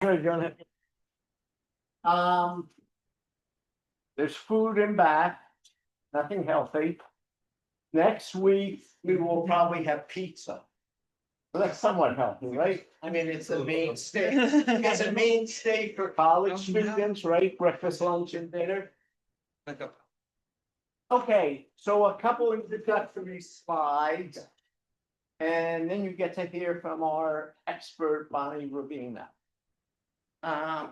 sure you don't have. There's food in back, nothing healthy. Next week, we will probably have pizza. Well, that's somewhat healthy, right? I mean, it's a mainstay, it's a mainstay for college students, right? Breakfast, lunch and dinner. Okay, so a couple introductory slides. And then you get to hear from our expert, Bonnie Ravina. I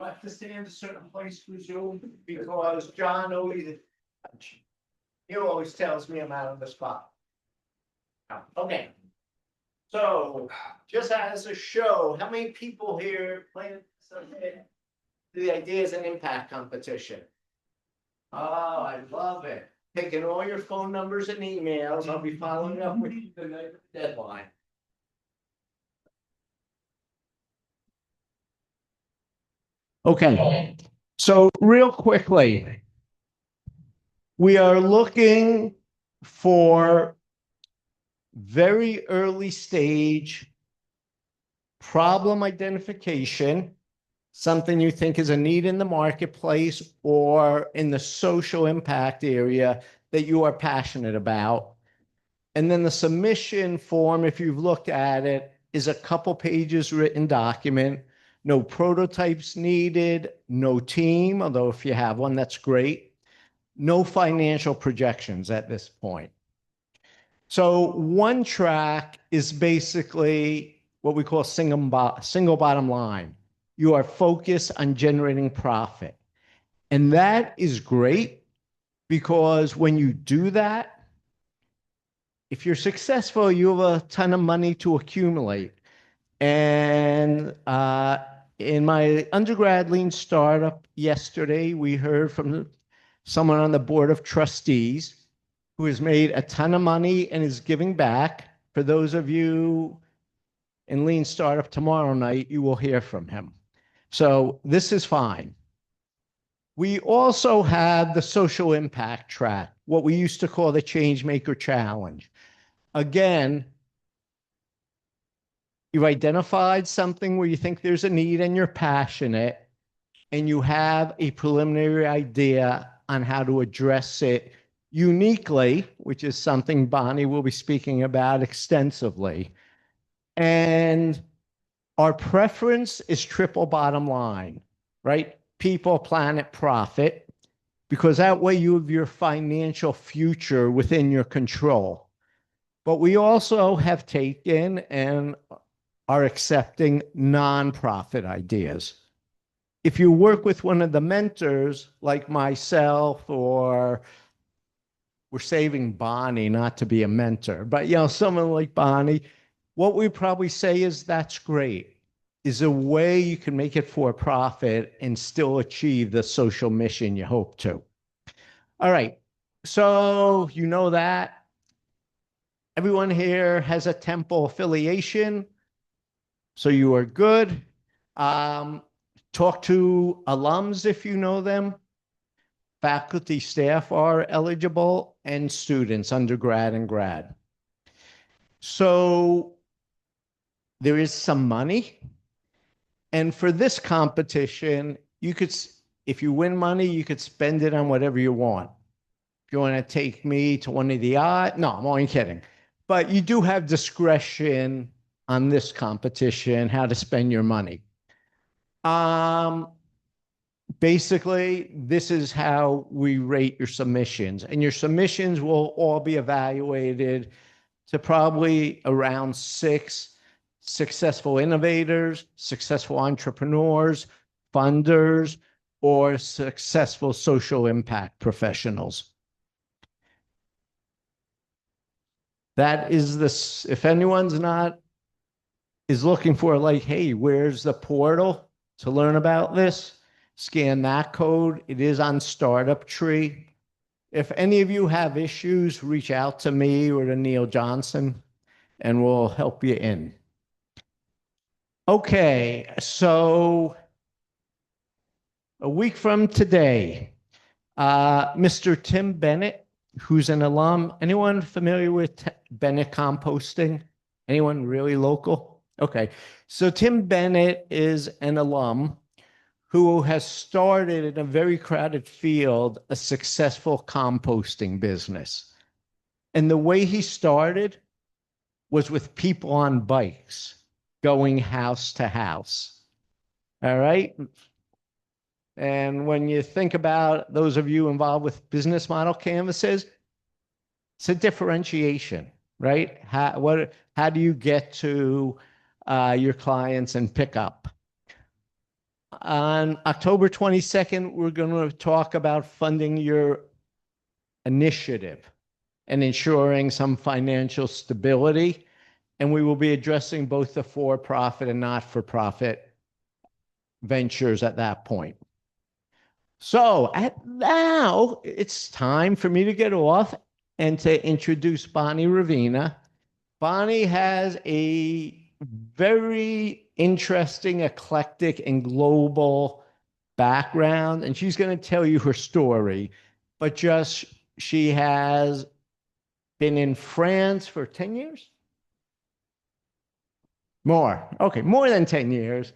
have to stay in a certain place for Zoom because John always, he always tells me I'm out of the spot. Okay. So just as a show, how many people here playing the Ideas and Impact competition? Oh, I love it. Taking all your phone numbers and emails. I'll be following up with you the night of the deadline. Okay, so real quickly, we are looking for very early stage problem identification, something you think is a need in the marketplace or in the social impact area that you are passionate about. And then the submission form, if you've looked at it, is a couple pages written document. No prototypes needed, no team, although if you have one, that's great. No financial projections at this point. So one track is basically what we call single bottom line. You are focused on generating profit. And that is great because when you do that, if you're successful, you have a ton of money to accumulate. And in my undergrad lean startup yesterday, we heard from someone on the board of trustees who has made a ton of money and is giving back. For those of you in lean startup tomorrow night, you will hear from him. So this is fine. We also have the social impact track, what we used to call the Changemaker Challenge. Again, you've identified something where you think there's a need and you're passionate, and you have a preliminary idea on how to address it uniquely, which is something Bonnie will be speaking about extensively. And our preference is triple bottom line, right? People, planet, profit, because that way you have your financial future within your control. But we also have taken and are accepting nonprofit ideas. If you work with one of the mentors like myself, or we're saving Bonnie not to be a mentor, but someone like Bonnie, what we probably say is that's great. Is a way you can make it for profit and still achieve the social mission you hope to. All right, so you know that. Everyone here has a Temple affiliation, so you are good. Talk to alums if you know them. Faculty, staff are eligible, and students, undergrad and grad. So there is some money. And for this competition, you could, if you win money, you could spend it on whatever you want. If you want to take me to one of the odds, no, I'm only kidding. But you do have discretion on this competition, how to spend your money. Basically, this is how we rate your submissions. And your submissions will all be evaluated to probably around 6 successful innovators, successful entrepreneurs, funders, or successful social impact professionals. That is this, if anyone's is looking for like, hey, where's the portal to learn about this? Scan that code. It is on Startup Tree. If any of you have issues, reach out to me or to Neil Johnson, and we'll help you in. Okay, so a week from today, Mr. Tim Bennett, who's an alum. Anyone familiar with Bennett Composting? Anyone really local? Okay. So Tim Bennett is an alum who has started in a very crowded field a successful composting business. And the way he started was with people on bikes going house to house. All right. And when you think about those of you involved with business model canvases, it's a differentiation, right? How do you get to your clients and pick up? On October 22nd, we're going to talk about funding your initiative and ensuring some financial stability. And we will be addressing both the for-profit and not-for-profit ventures at that point. So now it's time for me to get off and to introduce Bonnie Ravina. Bonnie has a very interesting, eclectic, and global background, and she's going to tell you her story. But just she has been in France for 10 years? More. Okay, more than 10 years.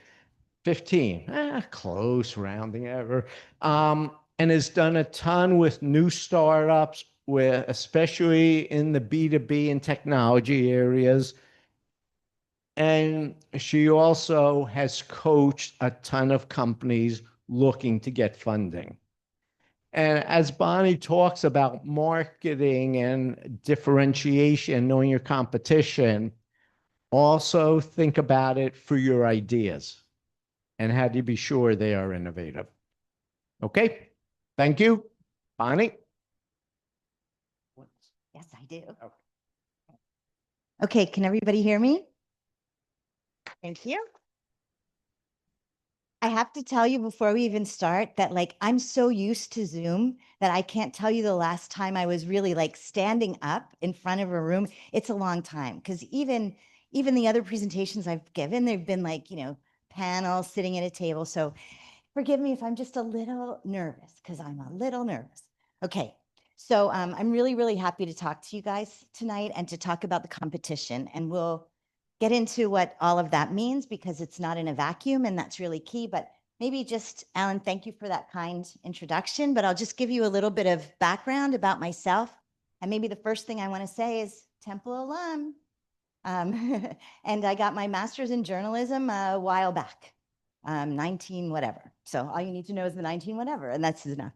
15, close rounding error, and has done a ton with new startups, with especially in the B2B and technology areas. And she also has coached a ton of companies looking to get funding. And as Bonnie talks about marketing and differentiation, knowing your competition, also think about it for your ideas. And how do you be sure they are innovative? Okay, thank you. Bonnie? Yes, I do. Okay, can everybody hear me? Thank you. I have to tell you before we even start that I'm so used to Zoom that I can't tell you the last time I was really standing up in front of a room. It's a long time because even the other presentations I've given, they've been panels sitting at a table. So forgive me if I'm just a little nervous because I'm a little nervous. Okay, so I'm really, really happy to talk to you guys tonight and to talk about the competition. And we'll get into what all of that means because it's not in a vacuum and that's really key. But maybe just, Alan, thank you for that kind introduction, but I'll just give you a little bit of background about myself. And maybe the first thing I want to say is Temple alum. And I got my master's in journalism a while back, 19 whatever. So all you need to know is the 19 whatever, and that's enough.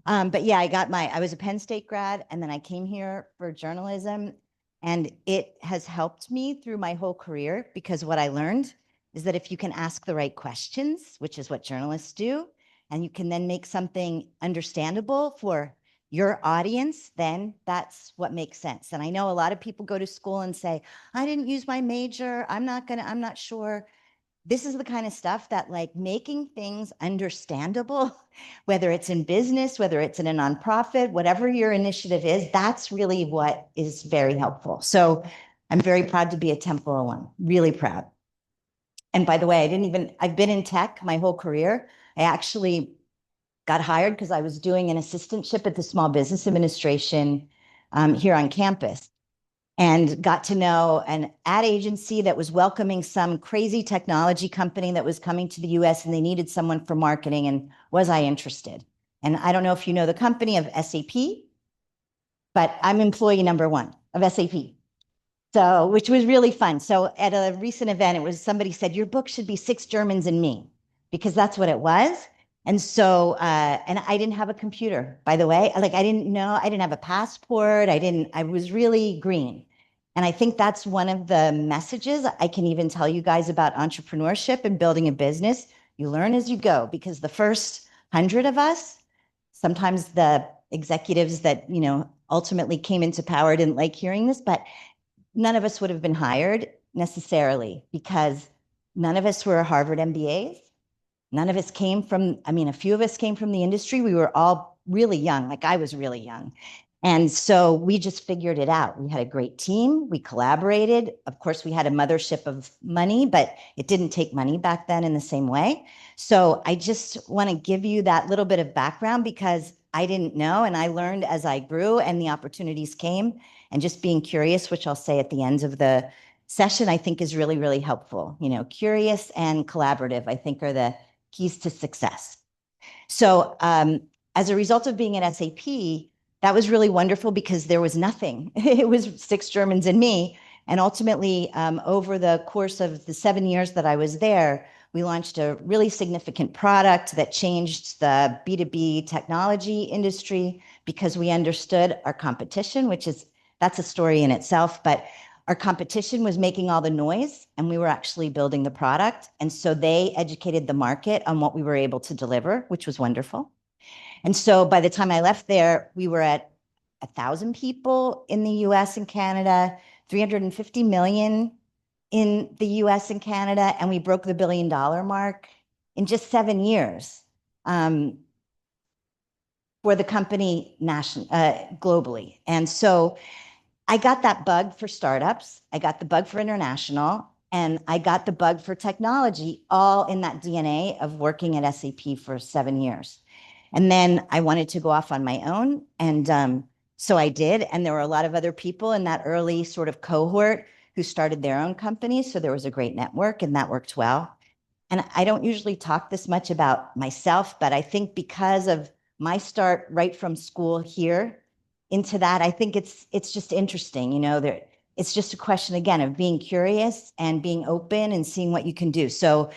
But yeah, I was a Penn State grad, and then I came here for journalism, and it has helped me through my whole career because what I learned is that if you can ask the right questions, which is what journalists do, and you can then make something understandable for your audience, then that's what makes sense. And I know a lot of people go to school and say, I didn't use my major. I'm not sure. This is the kind of stuff that making things understandable, whether it's in business, whether it's in a nonprofit, whatever your initiative is, that's really what is very helpful. So I'm very proud to be a Temple alum, really proud. And by the way, I've been in tech my whole career. I actually got hired because I was doing an assistantship at the Small Business Administration here on campus and got to know an ad agency that was welcoming some crazy technology company that was coming to the US and they needed someone for marketing. And was I interested? And I don't know if you know the company of SAP, but I'm employee number 1 of SAP. So, which was really fun. So at a recent event, somebody said, your book should be 6 Germans and Me, because that's what it was. And so, and I didn't have a computer, by the way. I didn't have a passport. I was really green. And I think that's one of the messages I can even tell you guys about entrepreneurship and building a business. You learn as you go, because the first 100 of us, sometimes the executives that, ultimately came into power didn't like hearing this, but none of us would have been hired necessarily because none of us were Harvard MBAs. None of us came from, a few of us came from the industry. We were all really young, I was really young. And so we just figured it out. We had a great team. We collaborated. Of course, we had a mothership of money, but it didn't take money back then in the same way. So I just want to give you that little bit of background because I didn't know and I learned as I grew and the opportunities came and just being curious, which I'll say at the end of the session, I think is really, really helpful. You know, curious and collaborative, I think are the keys to success. So as a result of being at SAP, that was really wonderful because there was nothing. It was 6 Germans and me. And ultimately, over the course of the 7 years that I was there, we launched a really significant product that changed the B2B technology industry because we understood our competition, that's a story in itself, but our competition was making all the noise and we were actually building the product. And so they educated the market on what we were able to deliver, which was wonderful. And so by the time I left there, we were at 1,000 people in the US and Canada, 350 million in the US and Canada, and we broke the $1 billion mark in just 7 years for the company globally. And so I got that bug for startups, I got the bug for international, and I got the bug for technology, all in that DNA of working at SAP for 7 years. And then I wanted to go off on my own. And so I did. And there were a lot of other people in that early sort of cohort who started their own companies. So there was a great network and that worked well. And I don't usually talk this much about myself, but I think because of my start right from school here into that, I think it's just interesting, you know, it's just a question again of being curious and being open and seeing what you can do. So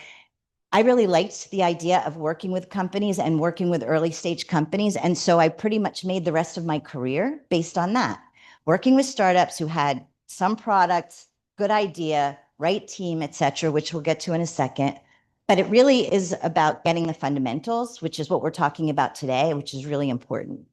I really liked the idea of working with companies and working with early stage companies. And so I pretty much made the rest of my career based on that, working with startups who had some products, good idea, right team, et cetera, which we'll get to in a second. But it really is about getting the fundamentals, which is what we're talking about today, which is really important.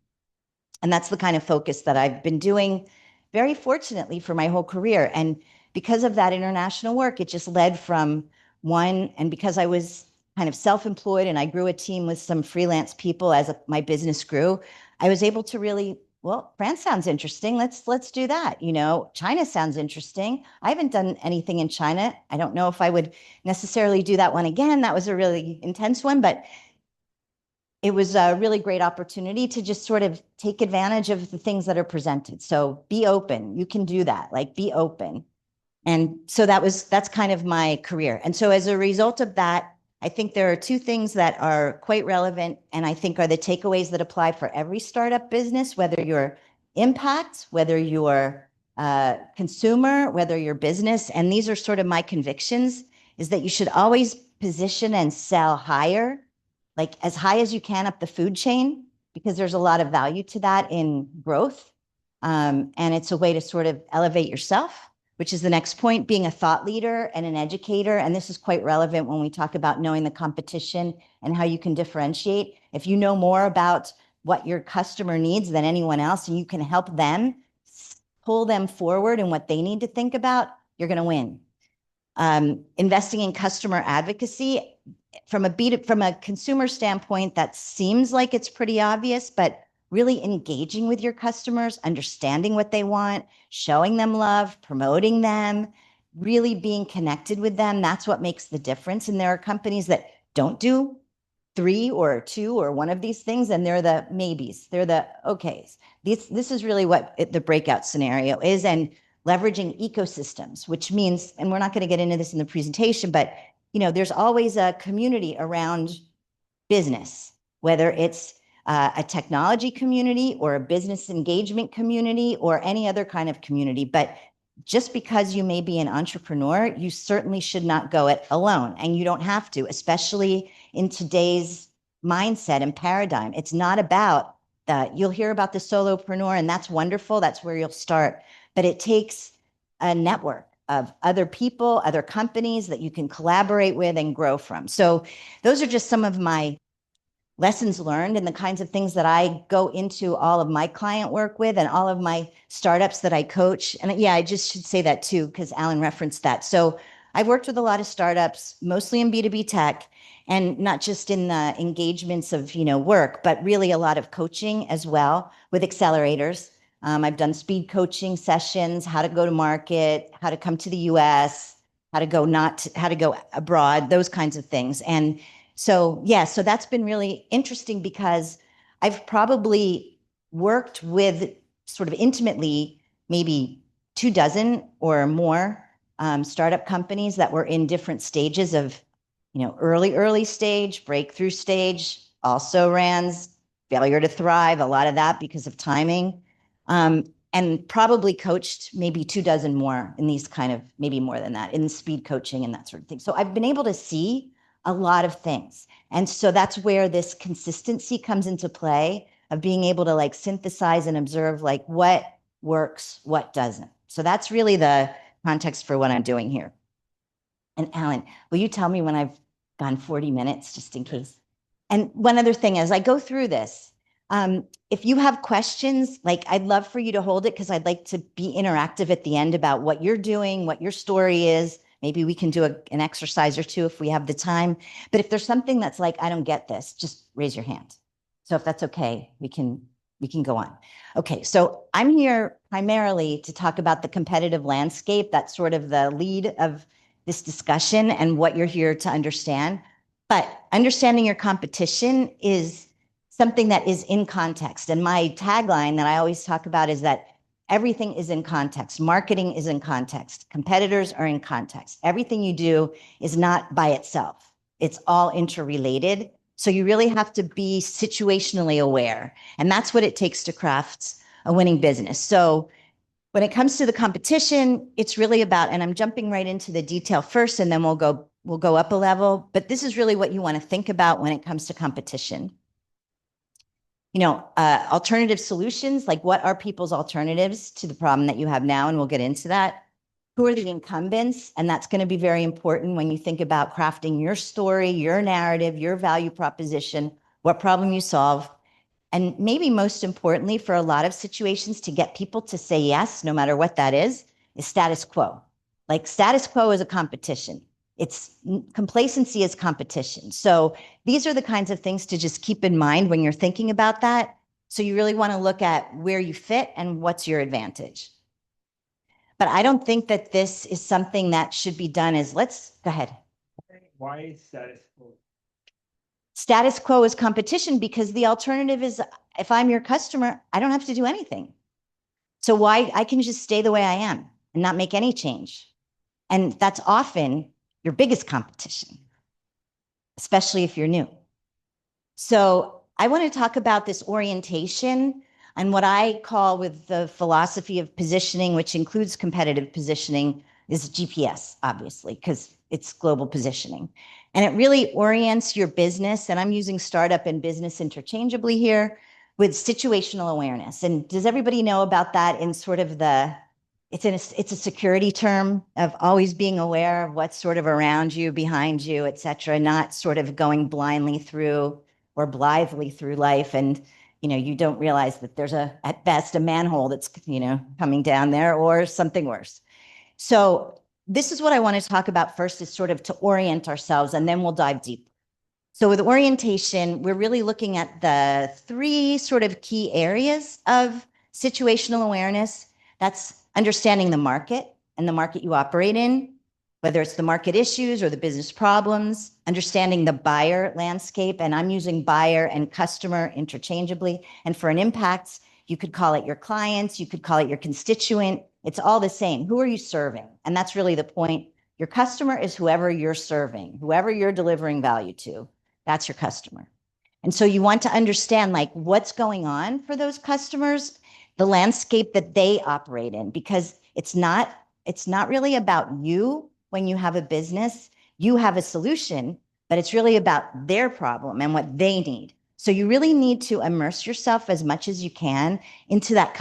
And that's the kind of focus that I've been doing very fortunately for my whole career. And because of that international work, it just led from one, and because I was kind of self-employed and I grew a team with some freelance people as my business grew, I was able to really, well, France sounds interesting. Let's do that. You know, China sounds interesting. I haven't done anything in China. I don't know if I would necessarily do that one again. That was a really intense one, but it was a really great opportunity to just sort of take advantage of the things that are presented. So be open. You can do that. Like, be open. And so that's kind of my career. And so as a result of that, I think there are 2 things that are quite relevant and I think are the takeaways that apply for every startup business, whether you're impact, whether you're consumer, whether you're business. And these are sort of my convictions, is that you should always position and sell higher, like as high as you can up the food chain, because there's a lot of value to that in growth. And it's a way to sort of elevate yourself, which is the next point, being a thought leader and an educator. And this is quite relevant when we talk about knowing the competition and how you can differentiate. If you know more about what your customer needs than anyone else, and you can help them pull them forward and what they need to think about, you're going to win. Investing in customer advocacy from a consumer standpoint, that seems like it's pretty obvious, but really engaging with your customers, understanding what they want, showing them love, promoting them, really being connected with them. That's what makes the difference. And there are companies that don't do 3 or 2 or one of these things, and they're the maybes, they're the okays. This is really what the breakout scenario is, and leveraging ecosystems, which means, and we're not going to get into this in the presentation, but you know, there's always a community around business, whether it's a technology community or a business engagement community or any other kind of community. But just because you may be an entrepreneur, you certainly should not go it alone. And you don't have to, especially in today's mindset and paradigm. It's not about that. You'll hear about the solopreneur, and that's wonderful. That's where you'll start. But it takes a network of other people, other companies that you can collaborate with and grow from. So those are just some of my lessons learned and the kinds of things that I go into all of my client work with and all of my startups that I coach. And yeah, I just should say that too, because Alan referenced that. So I've worked with a lot of startups, mostly in B2B tech, and not just in the engagements of, you know, work, but really a lot of coaching as well with accelerators. I've done speed coaching sessions, how to go to market, how to come to the US, how to go abroad, those kinds of things. And so, yeah, so that's been really interesting because I've probably worked with sort of intimately maybe 24 or more startup companies that were in different stages of, early stage, breakthrough stage, also RANs, failure to thrive, a lot of that because of timing, and probably coached maybe 24 more in these kind of, maybe more than that, in speed coaching and that sort of thing. So I've been able to see a lot of things. And so that's where this consistency comes into play of being able to like synthesize and observe like what works, what doesn't. So that's really the context for what I'm doing here. And Alan, will you tell me when I've gone 40 minutes just in case? And one other thing, as I go through this, if you have questions, like I'd love for you to hold it because I'd like to be interactive at the end about what you're doing, what your story is. Maybe we can do an exercise or two if we have the time. But if there's something that's like, I don't get this, just raise your hand. So if that's okay, we can go on. Okay, so I'm here primarily to talk about the competitive landscape. That's sort of the lead of this discussion and what you're here to understand. But understanding your competition is something that is in context. And my tagline that I always talk about is that everything is in context. Marketing is in context. Competitors are in context. Everything you do is not by itself. It's all interrelated. So you really have to be situationally aware. And that's what it takes to craft a winning business. So when it comes to the competition, it's really about, and I'm jumping right into the detail first, and then we'll go up a level. But this is really what you want to think about when it comes to competition. Alternative solutions, like what are people's alternatives to the problem that you have now? And we'll get into that. Who are the incumbents? And that's going to be very important when you think about crafting your story, your narrative, your value proposition, what problem you solve. And maybe most importantly, for a lot of situations, to get people to say yes, no matter what that is status quo. Like status quo is a competition. Complacency is competition. So these are the kinds of things to just keep in mind when you're thinking about that. So you really want to look at where you fit and what's your advantage. But I don't think that this is something that should be done as go ahead. Why status quo? Status quo is competition because the alternative is if I'm your customer, I don't have to do anything. So why I can just stay the way I am and not make any change. And that's often your biggest competition, especially if you're new. So I want to talk about this orientation and what I call, with the philosophy of positioning, which includes competitive positioning, is GPS, obviously, because it's global positioning. And it really orients your business, and I'm using startup and business interchangeably here, with situational awareness. And does everybody know about that in sort of it's a security term of always being aware of what's sort of around you, behind you, et cetera, not sort of going blindly through or blithely through life. And, you don't realize that there's at best a manhole that's, coming down there or something worse. So this is what I want to talk about first, is sort of to orient ourselves, and then we'll dive deep. So with orientation, we're really looking at the 3 sort of key areas of situational awareness. That's understanding the market and the market you operate in, whether it's the market issues or the business problems, understanding the buyer landscape, and I'm using buyer and customer interchangeably. And for an impact, you could call it your clients, you could call it your constituent. It's all the same. Who are you serving? And that's really the point. Your customer is whoever you're serving, whoever you're delivering value to. That's your customer. And so you want to understand like what's going on for those customers, the landscape that they operate in, because it's not really about you. When you have a business, you have a solution, but it's really about their problem and what they need. So you really need to immerse yourself as much as you can into that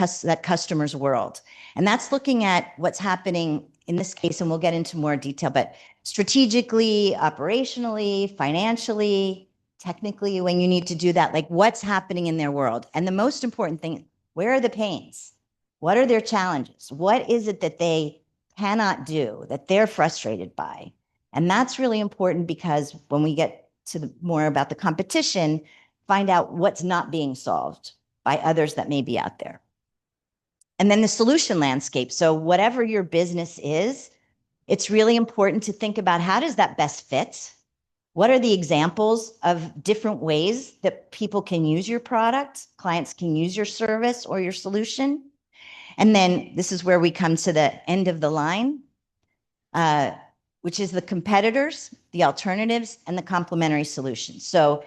customer's world. And that's looking at what's happening in this case, and we'll get into more detail, but strategically, operationally, financially, technically, when you need to do that, like what's happening in their world. And the most important thing, where are the pains? What are their challenges? What is it that they cannot do, that they're frustrated by? And that's really important, because when we get to more about the competition, find out what's not being solved by others that may be out there. And then the solution landscape. So whatever your business is, it's really important to think about, how does that best fit? What are the examples of different ways that people can use your product, clients can use your service or your solution? And then this is where we come to the end of the line. which is the competitors, the alternatives, and the complementary solutions. So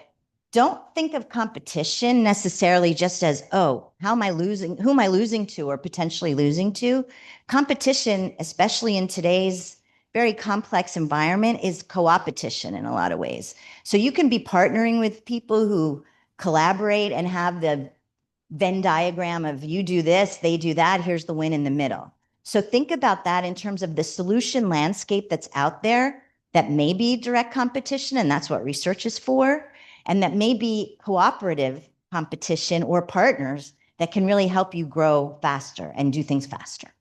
don't think of competition necessarily just as, oh, how am I losing? Who am I losing to or potentially losing to? Competition, especially in today's very complex environment, is co-opetition in a lot of ways. So you can be partnering with people who collaborate and have the Venn diagram of you do this, they do that, here's the win in the middle. So think about that in terms of the solution landscape that's out there that may be direct competition, and that's what research is for, and that may be cooperative competition or partners that can really help you grow faster and do things faster.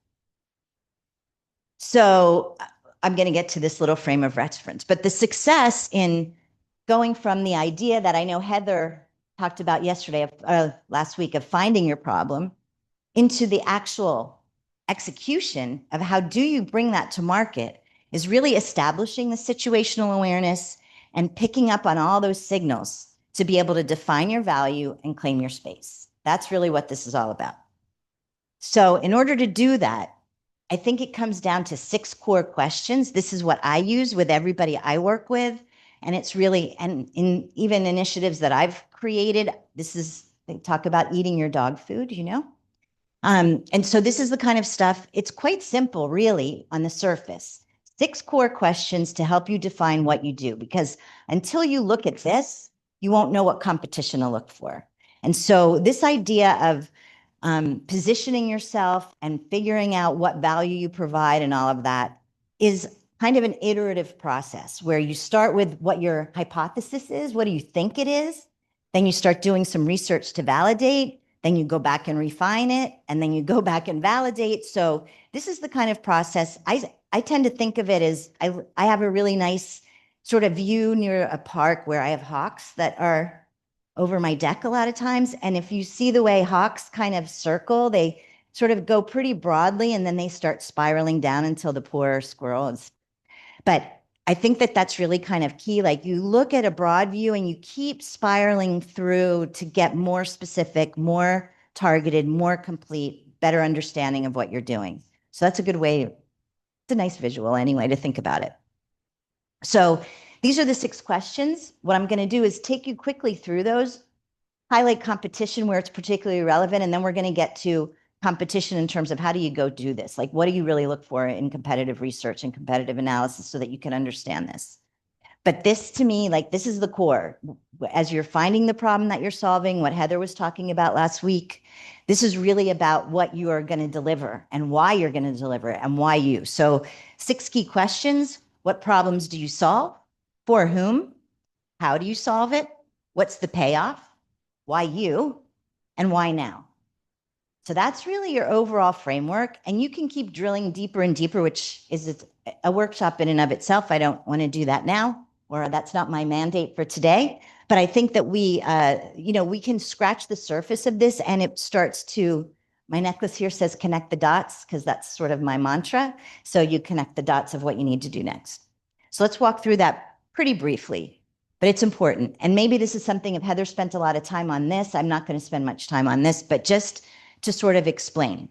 So I'm going to get to this little frame of reference, but the success in going from the idea that I know Heather talked about yesterday, last week, of finding your problem into the actual execution of how do you bring that to market is really establishing the situational awareness and picking up on all those signals to be able to define your value and claim your space. That's really what this is all about. So in order to do that, I think it comes down to 6 core questions. This is what I use with everybody I work with. And it's really, and in even initiatives that I've created, they talk about eating your dog food, you know? And so this is the kind of stuff, it's quite simple, really, on the surface. 6 core questions to help you define what you do, because until you look at this, you won't know what competition to look for. And so this idea of positioning yourself and figuring out what value you provide and all of that is kind of an iterative process where you start with what your hypothesis is. What do you think it is? Then you start doing some research to validate. Then you go back and refine it, and then you go back and validate. So this is the kind of process I tend to think of it as I have a really nice sort of view near a park where I have hawks that are over my deck a lot of times. And if you see the way hawks kind of circle, they sort of go pretty broadly and then they start spiraling down until the poor squirrel is. But I think that that's really kind of key. Like you look at a broad view and you keep spiraling through to get more specific, more targeted, more complete, better understanding of what you're doing. So that's a good way. It's a nice visual anyway to think about it. So these are the 6 questions. What I'm going to do is take you quickly through those, highlight competition where it's particularly relevant, and then we're going to get to competition in terms of how do you go do this? Like, what do you really look for in competitive research and competitive analysis so that you can understand this? But this to me, like this is the core. As you're finding the problem that you're solving, what Heather was talking about last week, this is really about what you are going to deliver and why you're going to deliver it and why you. So 6 key questions. What problems do you solve? For whom? How do you solve it? What's the payoff? Why you? And why now? So that's really your overall framework. And you can keep drilling deeper and deeper, which is a workshop in and of itself. I don't want to do that now, or that's not my mandate for today. But I think that we can scratch the surface of this and it starts to, my necklace here says connect the dots because that's sort of my mantra. So you connect the dots of what you need to do next. So let's walk through that pretty briefly, but it's important. And maybe this is something, if Heather spent a lot of time on this, I'm not going to spend much time on this, but just to sort of explain.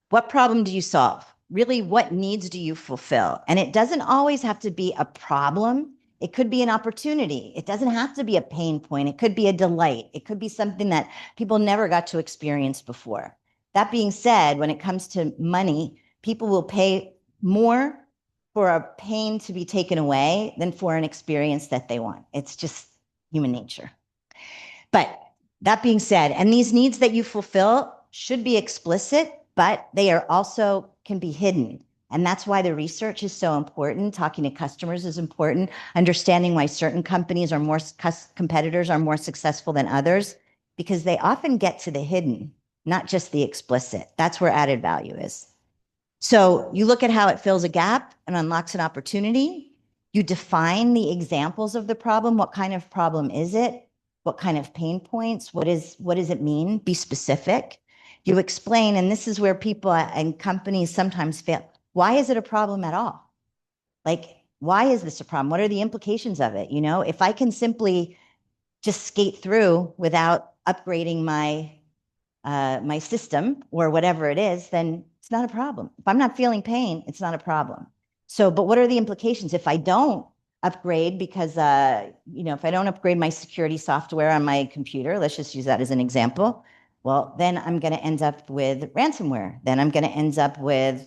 What problem do you solve? Really, what needs do you fulfill? And it doesn't always have to be a problem. It could be an opportunity. It doesn't have to be a pain point. It could be a delight. It could be something that people never got to experience before. That being said, when it comes to money, people will pay more for a pain to be taken away than for an experience that they want. It's just human nature. But that being said, and these needs that you fulfill should be explicit, but they are also can be hidden. And that's why the research is so important. Talking to customers is important. Understanding why certain companies are competitors are more successful than others, because they often get to the hidden, not just the explicit. That's where added value is. So you look at how it fills a gap and unlocks an opportunity. You define the examples of the problem. What kind of problem is it? What kind of pain points? What does it mean? Be specific. You explain, and this is where people and companies sometimes fail. Why is it a problem at all? Like, why is this a problem? What are the implications of it? You know, if I can simply just skate through without upgrading my my system or whatever it is, then it's not a problem. If I'm not feeling pain, it's not a problem. So, but what are the implications if I don't upgrade because, if I don't upgrade my security software on my computer, let's just use that as an example. Well, then I'm going to end up with ransomware. Then I'm going to end up with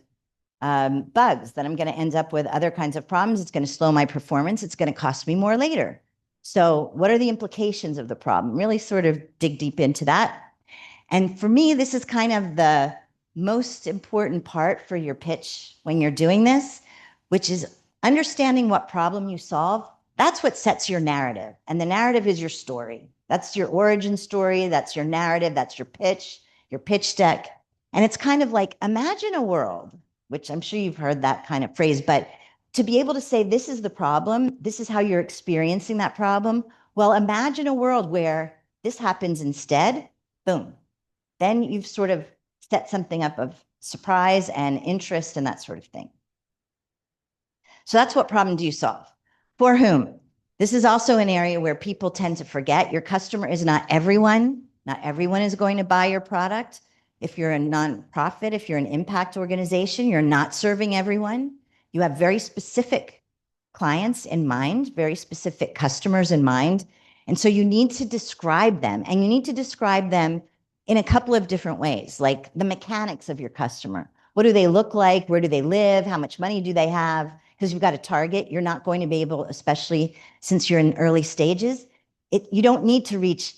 bugs. Then I'm going to end up with other kinds of problems. It's going to slow my performance. It's going to cost me more later. So what are the implications of the problem? Really sort of dig deep into that. And for me, this is kind of the most important part for your pitch when you're doing this, which is understanding what problem you solve. That's what sets your narrative. And the narrative is your story. That's your origin story. That's your narrative. That's your pitch deck. And it's kind of like, imagine a world, which I'm sure you've heard that kind of phrase, but to be able to say, this is the problem, this is how you're experiencing that problem. Well, imagine a world where this happens instead, boom. Then you've sort of set something up of surprise and interest and that sort of thing. So that's what problem do you solve? For whom? This is also an area where people tend to forget. Your customer is not everyone. Not everyone is going to buy your product. If you're a nonprofit, if you're an impact organization, you're not serving everyone. You have very specific clients in mind, very specific customers in mind. And so you need to describe them, and you need to describe them in a couple of different ways, like the mechanics of your customer. What do they look like? Where do they live? How much money do they have? Because you've got a target. You're not going to be able, especially since you're in early stages, you don't need to reach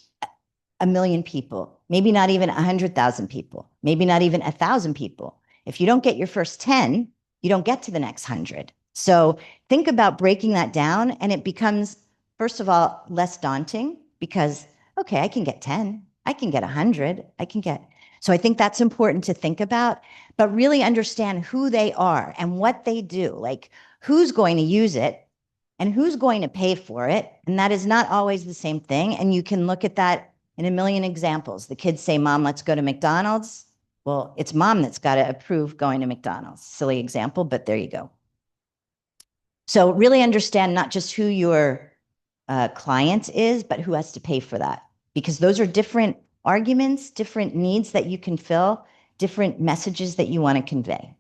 1 million people, maybe not even 100,000 people, maybe not even 1,000 people. If you don't get your first 10, you don't get to the next 100. So think about breaking that down, and it becomes, first of all, less daunting because, okay, I can get 10, I can get 100, so I think that's important to think about, but really understand who they are and what they do, like who's going to use it and who's going to pay for it. And that is not always the same thing. And you can look at that in a million examples. The kids say, Mom, let's go to McDonald's. Well, it's mom that's got to approve going to McDonald's. Silly example, but there you go. So really understand not just who your client is, but who has to pay for that, because those are different arguments, different needs that you can fill, different messages that you want to convey.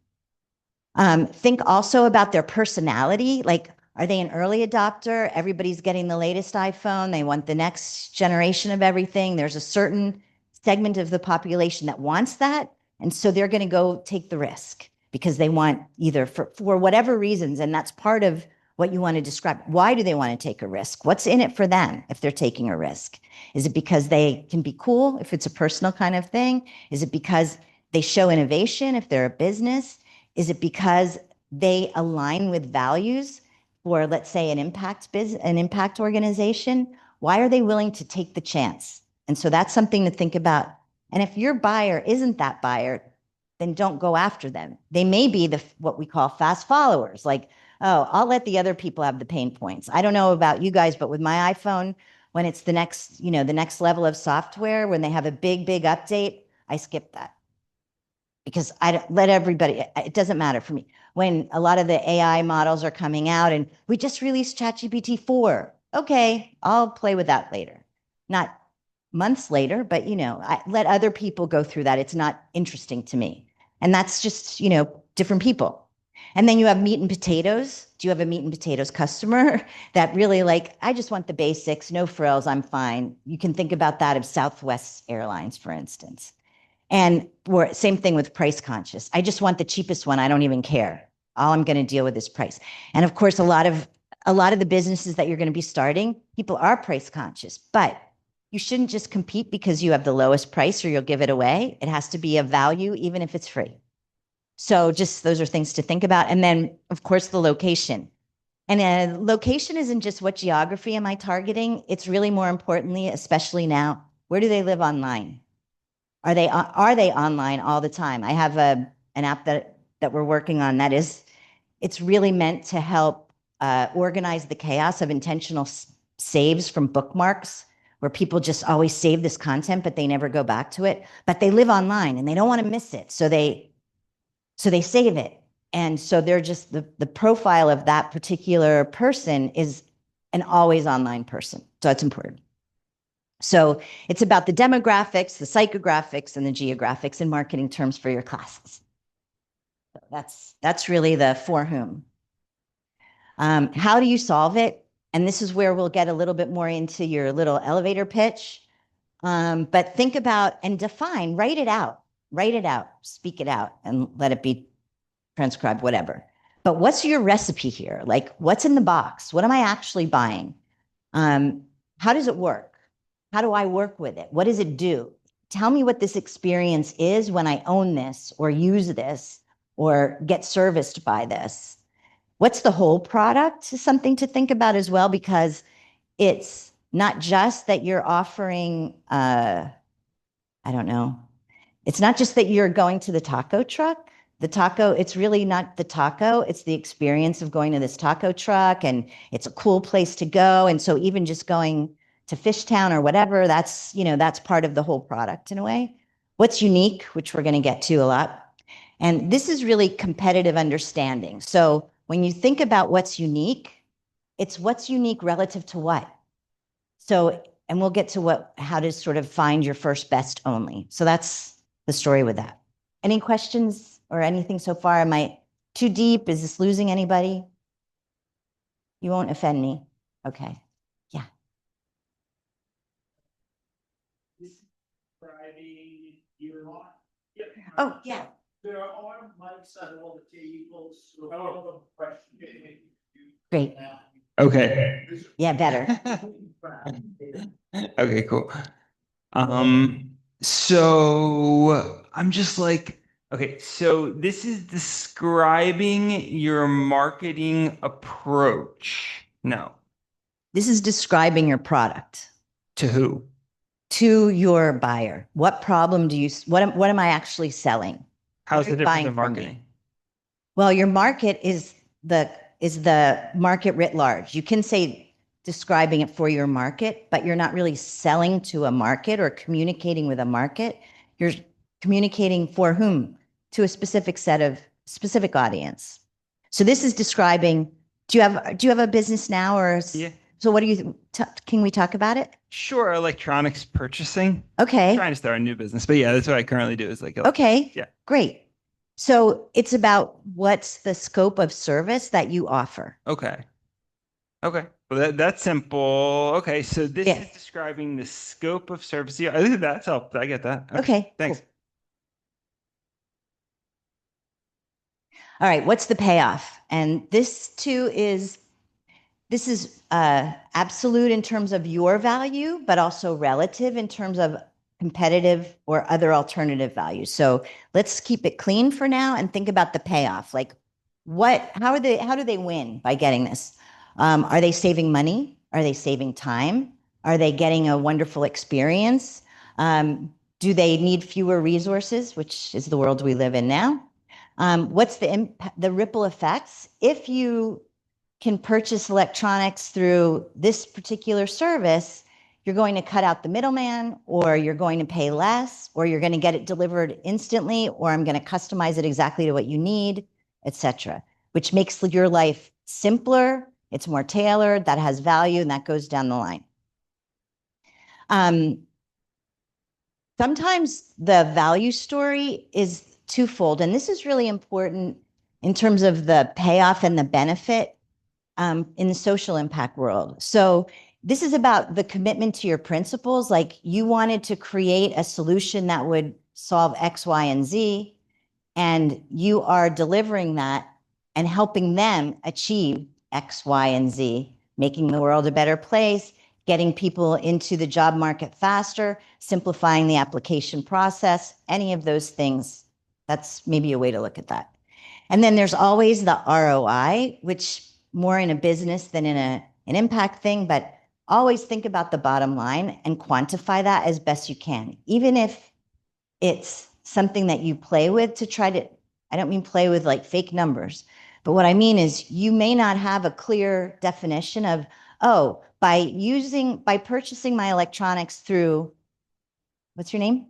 Think also about their personality. Like, are they an early adopter? Everybody's getting the latest iPhone. They want the next generation of everything. There's a certain segment of the population that wants that. And so they're going to go take the risk because they want either for whatever reasons. And that's part of what you want to describe. Why do they want to take a risk? What's in it for them if they're taking a risk? Is it because they can be cool if it's a personal kind of thing? Is it because they show innovation if they're a business? Is it because they align with values for, let's say, an impact organization? Why are they willing to take the chance? And so that's something to think about. And if your buyer isn't that buyer, then don't go after them. They may be what we call fast followers, like, oh, I'll let the other people have the pain points. I don't know about you guys, but with my iPhone, when it's the next level of software, when they have a big update, I skip that. Because I don't let everybody, it doesn't matter for me. When a lot of the AI models are coming out and we just released ChatGPT 4, okay, I'll play with that later. Not months later, but I let other people go through that. It's not interesting to me. And that's just, different people. And then you have meat and potatoes. Do you have a meat and potatoes customer that really I just want the basics, no frills, I'm fine. You can think about that of Southwest Airlines, for instance. And same thing with price conscious. I just want the cheapest one. I don't even care. All I'm going to deal with is price. And of course, a lot of the businesses that you're going to be starting, people are price conscious, but you shouldn't just compete because you have the lowest price or you'll give it away. It has to be of value, even if it's free. So just those are things to think about. And then, of course, the location. And location isn't just what geography am I targeting. It's really more importantly, especially now, where do they live online? Are they online all the time? I have an app that we're working on it's really meant to help organize the chaos of intentional saves from bookmarks, where people just always save this content, but they never go back to it. But they live online and they don't want to miss it. So they save it. And so they're just the profile of that particular person is an always online person. So that's important. So it's about the demographics, the psychographics, and the geographics in marketing terms for your classes. That's really the for whom. How do you solve it? And this is where we'll get a little bit more into your little elevator pitch. But think about and define, write it out, speak it out, and let it be transcribed, whatever. But what's your recipe here? Like, what's in the box? What am I actually buying? How does it work? How do I work with it? What does it do? Tell me what this experience is when I own this or use this or get serviced by this. What's the whole product is something to think about as well, because it's not just that you're offering, I don't know. It's not just that you're going to the taco truck. The taco, it's really not the taco. It's the experience of going to this taco truck, and it's a cool place to go. And so even just going to Fishtown or whatever, that's, that's part of the whole product in a way. What's unique, which we're going to get to a lot. And this is really competitive understanding. So when you think about what's unique, it's what's unique relative to what. So, and we'll get to how to sort of find your first best only. So that's the story with that. Any questions or anything so far? Am I too deep? Is this losing anybody? You won't offend me. Okay. Yeah. Oh, yeah. There are mics on all the tables. So all the questions. Great. Okay. Yeah, better. Okay, cool. So I'm just like, okay, so this is describing your marketing approach. No. This is describing your product To who? to your buyer. What problem do you, what am I actually selling? How's What are it you different buying than from me? marketing? Well, your market is the market writ large. You can say describing it for your market, but you're not really selling to a market or communicating with a market. You're communicating for whom? To a specific audience. So this is describing, do you have a business now, or Yeah. so what do you can we talk about it? Sure, electronics purchasing. Okay. I'm trying to start a new business, but yeah, that's what I currently do is like, Okay. Yeah. Great. So it's about what's the scope of service that you offer. Okay. Okay. Well, that's simple. Okay. So this Yeah. is describing the scope of service. Yeah, I think that's helped. I get that. Okay, Thanks. cool. All right, what's the payoff? And this too is absolute in terms of your value, but also relative in terms of competitive or other alternative values. So let's keep it clean for now and think about the payoff. Like how do they win by getting this? Are they saving money? Are they saving time? Are they getting a wonderful experience? Do they need fewer resources, which is the world we live in now? What's the ripple effects? If you can purchase electronics through this particular service, you're going to cut out the middleman, or you're going to pay less, or you're going to get it delivered instantly, or I'm going to customize it exactly to what you need, etc., which makes your life simpler. It's more tailored, that has value, and that goes down the line. Sometimes the value story is twofold, and this is really important in terms of the payoff and the benefit in the social impact world. So this is about the commitment to your principles. Like, you wanted to create a solution that would solve X, Y, and Z, and you are delivering that and helping them achieve X, Y, and Z, making the world a better place, getting people into the job market faster, simplifying the application process, any of those things. That's maybe a way to look at that. And then there's always the ROI, which more in a business than in an impact thing, but always think about the bottom line and quantify that as best you can. Even if it's something that you play with to try to, I don't mean play with like fake numbers, but what I mean is you may not have a clear definition of, oh, by purchasing my electronics through, what's your name?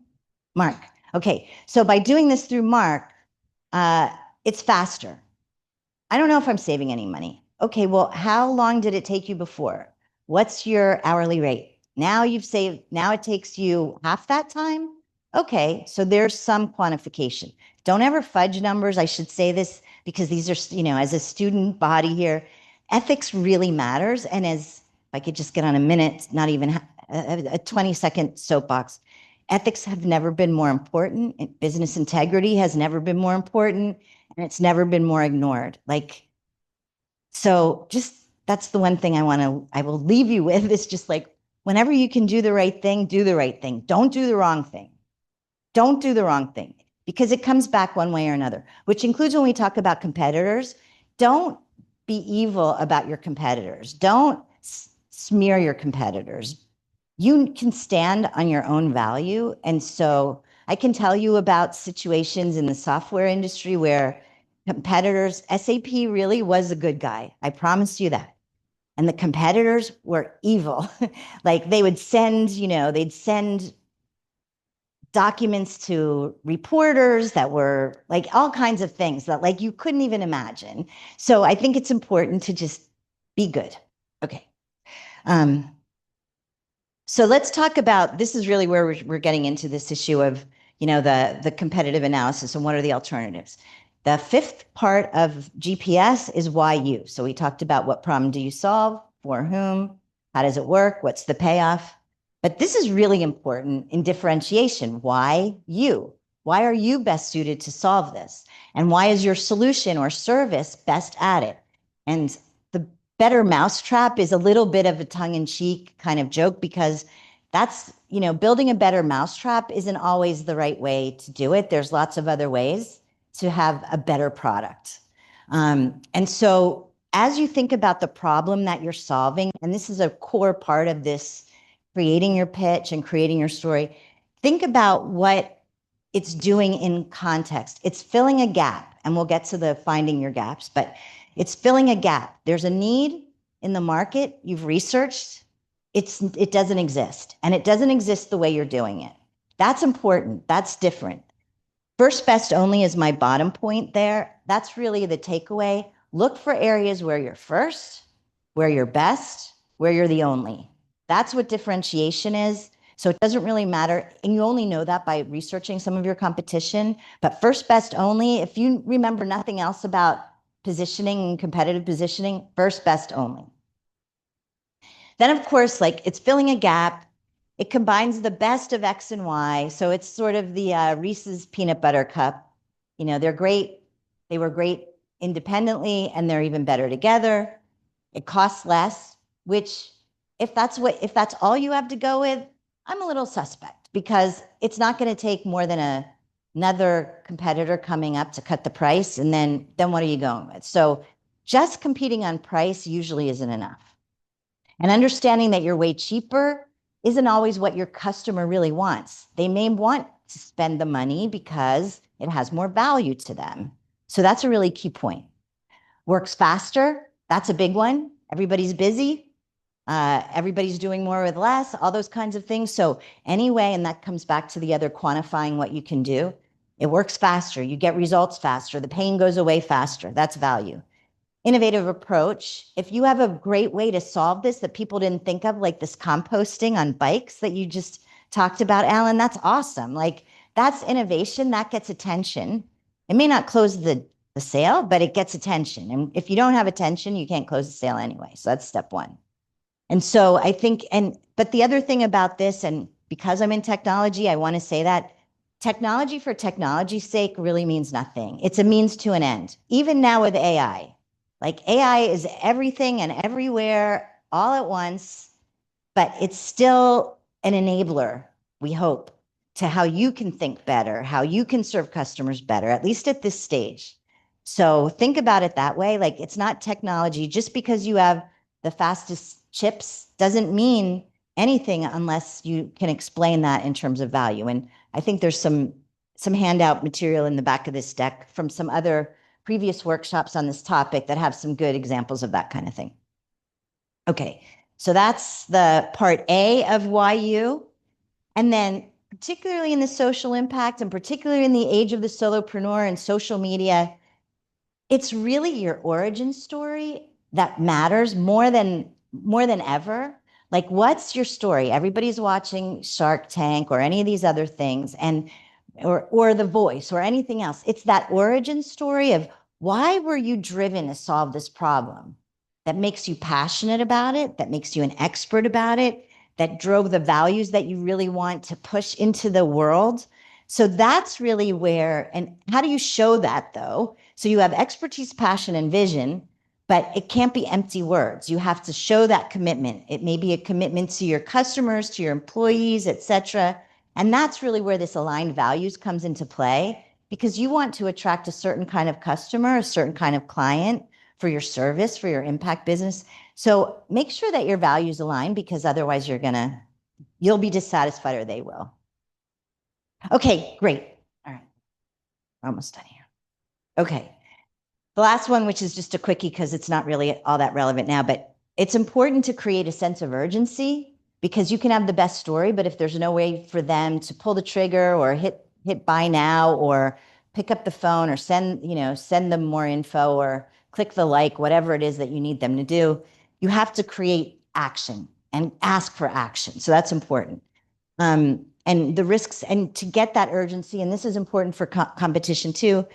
Mark. Okay, so by doing this through Mark, it's faster. I don't know if I'm saving any money. Okay, well, how long did it take you before? What's your hourly rate? Now now it takes you half that time. Okay, so there's some quantification. Don't ever fudge numbers. I should say this because these are, as a student body here, ethics really matters. And as if I could just get on a minute, not even a 20-second soapbox, ethics have never been more important. And business integrity has never been more important, and it's never been more ignored. So just that's the one thing I will leave you with is just whenever you can do the right thing, do the right thing. Don't do the wrong thing. Don't do the wrong thing because it comes back one way or another, which includes when we talk about competitors. Don't be evil about your competitors. Don't smear your competitors. You can stand on your own value. And so I can tell you about situations in the software industry where competitors, SAP really was a good guy. I promise you that. And the competitors were evil. They would send, they'd send documents to reporters that were all kinds of things that you couldn't even imagine. So I think it's important to just be good. Okay. So let's talk about, this is really where we're getting into this issue of, the competitive analysis and what are the alternatives. The fifth part of GPS is why you. So we talked about what problem do you solve, for whom, how does it work, what's the payoff? But this is really important in differentiation. Why you? Why are you best suited to solve this? And why is your solution or service best at it? And the better mousetrap is a little bit of a tongue-in-cheek kind of joke because that's, building a better mousetrap isn't always the right way to do it. There's lots of other ways to have a better product. And so as you think about the problem that you're solving, and this is a core part of this, creating your pitch and creating your story, think about what it's doing in context. It's filling a gap, and we'll get to the finding your gaps, but it's filling a gap. There's a need in the market. You've researched. It doesn't exist, and it doesn't exist the way you're doing it. That's important. That's different. First best only is my bottom point there. That's really the takeaway. Look for areas where you're first, where you're best, where you're the only. That's what differentiation is. So it doesn't really matter. And you only know that by researching some of your competition. But first best only, if you remember nothing else about positioning and competitive positioning, first best only. Then, of course, it's filling a gap. It combines the best of X and Y. So it's sort of the Reese's peanut butter cup. They're great. They were great independently, and they're even better together. It costs less, which if that's all you have to go with, I'm a little suspect because it's not going to take more than another competitor coming up to cut the price. And then what are you going with? So just competing on price usually isn't enough. And understanding that you're way cheaper isn't always what your customer really wants. They may want to spend the money because it has more value to them. So that's a really key point. Works faster. That's a big one. Everybody's busy. Everybody's doing more with less, all those kinds of things. So anyway, and that comes back to the other quantifying what you can do. It works faster. You get results faster. The pain goes away faster. That's value. Innovative approach. If you have a great way to solve this that people didn't think of, like this composting on bikes that you just talked about, Alan, that's awesome. That's innovation. That gets attention. It may not close the sale, but it gets attention. And if you don't have attention, you can't close the sale anyway. So that's step one. And so I think, but the other thing about this, and because I'm in technology, I want to say that technology for technology's sake really means nothing. It's a means to an end. Even now with AI, AI is everything and everywhere all at once, but it's still an enabler, we hope, to how you can think better, how you can serve customers better, at least at this stage. So think about it that way. It's not technology. Just because you have the fastest chips doesn't mean anything unless you can explain that in terms of value. And I think there's some handout material in the back of this deck from some other previous workshops on this topic that have some good examples of that kind of thing. Okay, so that's the part A of why you. And then particularly in the social impact and particularly in the age of the solopreneur and social media, it's really your origin story that matters more than ever. Like, what's your story? Everybody's watching Shark Tank or any of these other things, and or The Voice or anything else. It's that origin story of why were you driven to solve this problem that makes you passionate about it, that makes you an expert about it, that drove the values that you really want to push into the world. So that's really where, and how do you show that though? So you have expertise, passion, and vision, but it can't be empty words. You have to show that commitment. It may be a commitment to your customers, to your employees, et cetera. And that's really where this aligned values comes into play, because you want to attract a certain kind of customer, a certain kind of client for your service, for your impact business. So make sure that your values align, because otherwise you'll be dissatisfied, or they will. Okay, great. All right. We're almost done here. Okay. The last one, which is just a quickie because it's not really all that relevant now, but it's important to create a sense of urgency, because you can have the best story, but if there's no way for them to pull the trigger or hit buy now or pick up the phone or send them more info or click the like, whatever it is that you need them to do, you have to create action and ask for action. So that's important. And the risks, and to get that urgency, and this is important for competition too,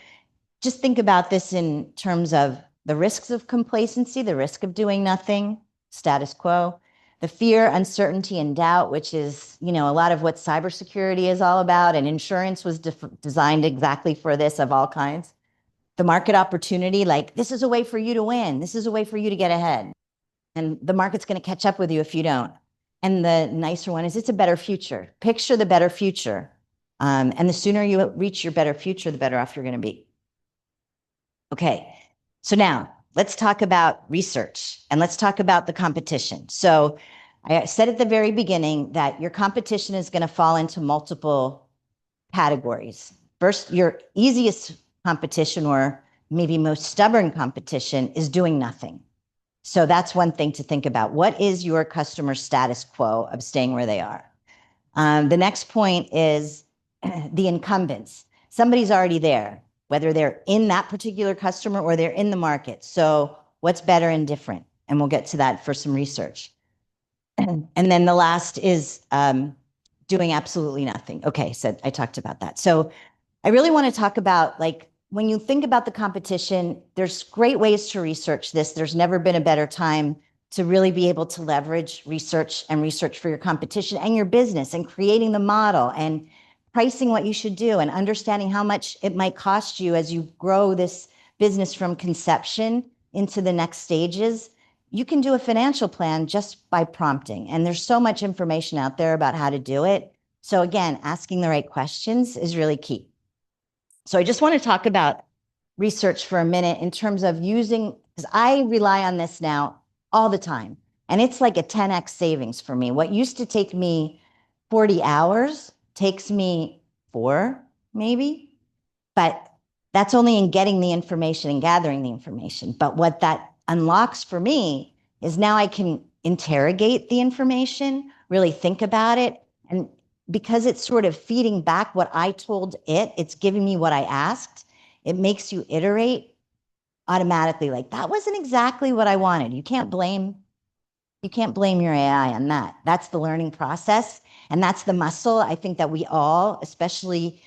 just think about this in terms of the risks of complacency, the risk of doing nothing, status quo, the fear, uncertainty, and doubt, which is, a lot of what cybersecurity is all about. And insurance was designed exactly for this, of all kinds. The market opportunity, like, this is a way for you to win. This is a way for you to get ahead. And the market's going to catch up with you if you don't. And the nicer one is, it's a better future. Picture the better future. And the sooner you reach your better future, the better off you're going to be. Okay, so now let's talk about research, and let's talk about the competition. So I said at the very beginning that your competition is going to fall into multiple categories. First, your easiest competition, or maybe most stubborn competition, is doing nothing. So that's one thing to think about. What is your customer status quo of staying where they are? The next point is the incumbents. Somebody's already there, whether they're in that particular customer or they're in the market. So what's better and different? And we'll get to that for some research. And then the last is doing absolutely nothing. Okay, so I talked about that. So I really want to talk about, like, when you think about the competition, there's great ways to research this. There's never been a better time to really be able to leverage research for your competition and your business, and creating the model and pricing what you should do and understanding how much it might cost you as you grow this business from conception into the next stages. You can do a financial plan just by prompting. And there's so much information out there about how to do it. So again, asking the right questions is really key. So I just want to talk about research for a minute in terms of using, because I rely on this now all the time. And it's like a 10x savings for me. What used to take me 40 hours takes me 4, maybe. But that's only in getting the information and gathering the information. But what that unlocks for me is now I can interrogate the information, really think about it. And because it's sort of feeding back what I told it, it's giving me what I asked. It makes you iterate automatically. Like, that wasn't exactly what I wanted. You can't blame your AI on that. That's the learning process. And that's the muscle, I think, that we all, especially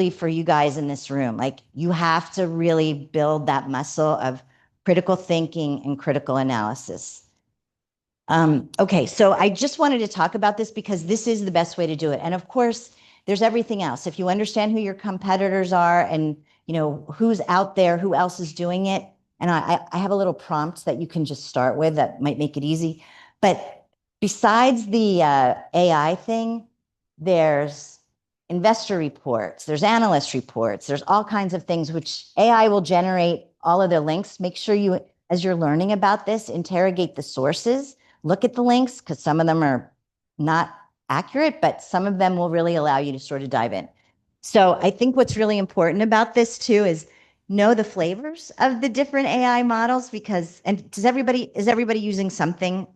for you guys in this room, like, you have to really build that muscle of critical thinking and critical analysis. Okay, so I just wanted to talk about this because this is the best way to do it. And of course, there's everything else. If you understand who your competitors are and who's out there, who else is doing it. And I have a little prompt that you can just start with that might make it easy. But besides the AI thing, there's investor reports, there's analyst reports, there's all kinds of things which AI will generate all of the links. Make sure you, as you're learning about this, interrogate the sources, look at the links, because some of them are not accurate, but some of them will really allow you to sort of dive in. So I think what's really important about this too is know the flavors of the different AI models, because, and is everybody using something?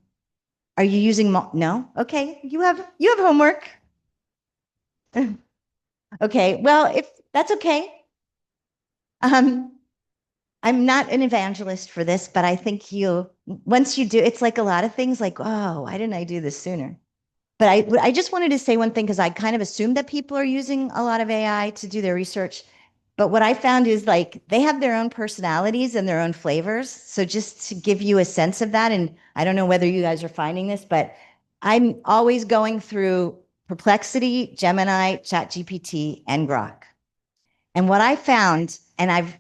Are you using, no? Okay, you have homework. Okay, well, if that's okay. I'm not an evangelist for this, but I think once you do, it's like a lot of things like, oh, why didn't I do this sooner? But I just wanted to say one thing because I kind of assumed that people are using a lot of AI to do their research. But what I found is like they have their own personalities and their own flavors. So just to give you a sense of that, and I don't know whether you guys are finding this, but I'm always going through Perplexity, Gemini, ChatGPT, and Grok. And what I found, and I've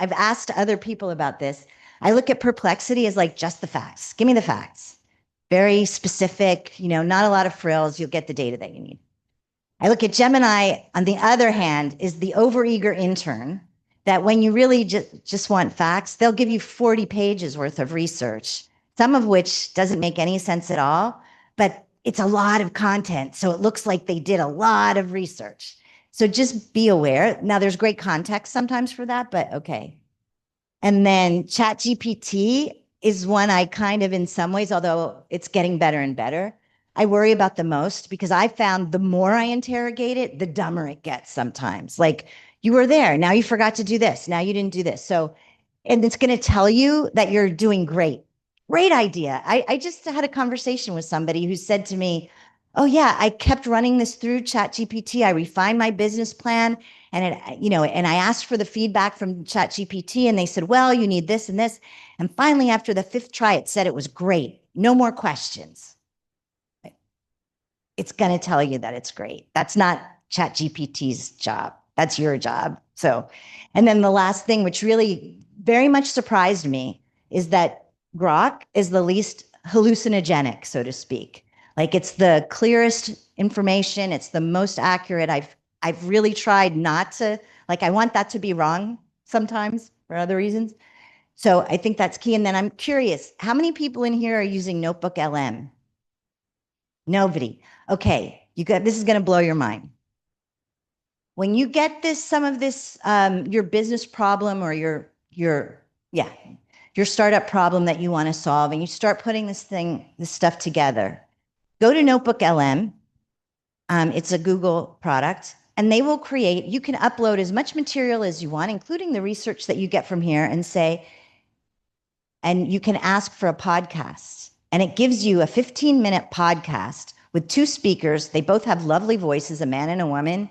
asked other people about this, I look at Perplexity as like just the facts. Give me the facts. Very specific, not a lot of frills. You'll get the data that you need. I look at Gemini, on the other hand, is the overeager intern that when you really just want facts, they'll give you 40 pages worth of research, some of which doesn't make any sense at all, but it's a lot of content. So it looks like they did a lot of research. So just be aware. Now, there's great context sometimes for that, but okay. And then ChatGPT is one I kind of, in some ways, although it's getting better and better, I worry about the most because I found the more I interrogate it, the dumber it gets sometimes. Like, you were there, now you forgot to do this, now you didn't do this. So, and it's going to tell you that you're doing great. Great idea. I just had a conversation with somebody who said to me, oh yeah, I kept running this through ChatGPT. I refined my business plan and and I asked for the feedback from ChatGPT and they said, well, you need this and this. And finally, after the 5th try, it said it was great. No more questions. It's going to tell you that it's great. That's not ChatGPT's job. That's your job. So, and then the last thing, which really very much surprised me, is that Grok is the least hallucinogenic, so to speak. Like, it's the clearest information. It's the most accurate. I've really tried not to, like, I want that to be wrong sometimes for other reasons. So I think that's key. And then I'm curious, how many people in here are using Notebook LM? Nobody. Okay, this is going to blow your mind. When you get some of this, your business problem or your startup problem that you want to solve, and you start putting this stuff together, go to Notebook LM. It's a Google product, and they will create, you can upload as much material as you want, including the research that you get from here, and you can ask for a podcast. And it gives you a 15-minute podcast with 2 speakers. They both have lovely voices, a man and a woman.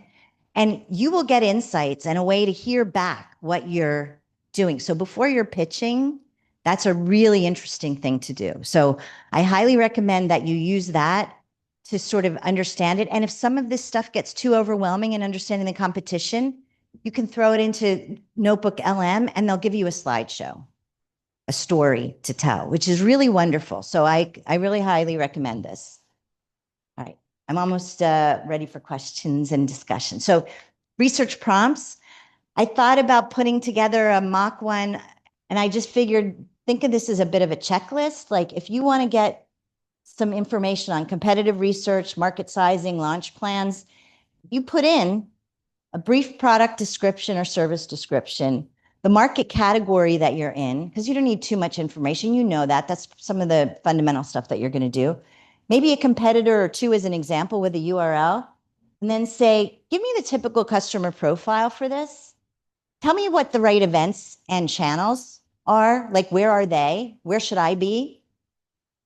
And you will get insights and a way to hear back what you're doing. So before you're pitching, that's a really interesting thing to do. So I highly recommend that you use that to sort of understand it. And if some of this stuff gets too overwhelming in understanding the competition, you can throw it into Notebook LM and they'll give you a slideshow, a story to tell, which is really wonderful. So I really highly recommend this. All right, I'm almost ready for questions and discussion. So research prompts, I thought about putting together a mock one, and I just figured, think of this as a bit of a checklist. Like, if you want to get some information on competitive research, market sizing, launch plans, you put in a brief product description or service description, the market category that you're in, because you don't need too much information. You know that. That's some of the fundamental stuff that you're going to do. Maybe a competitor or 2 as an example with a URL, and then say, give me the typical customer profile for this. Tell me what the right events and channels are. Like, where are they? Where should I be?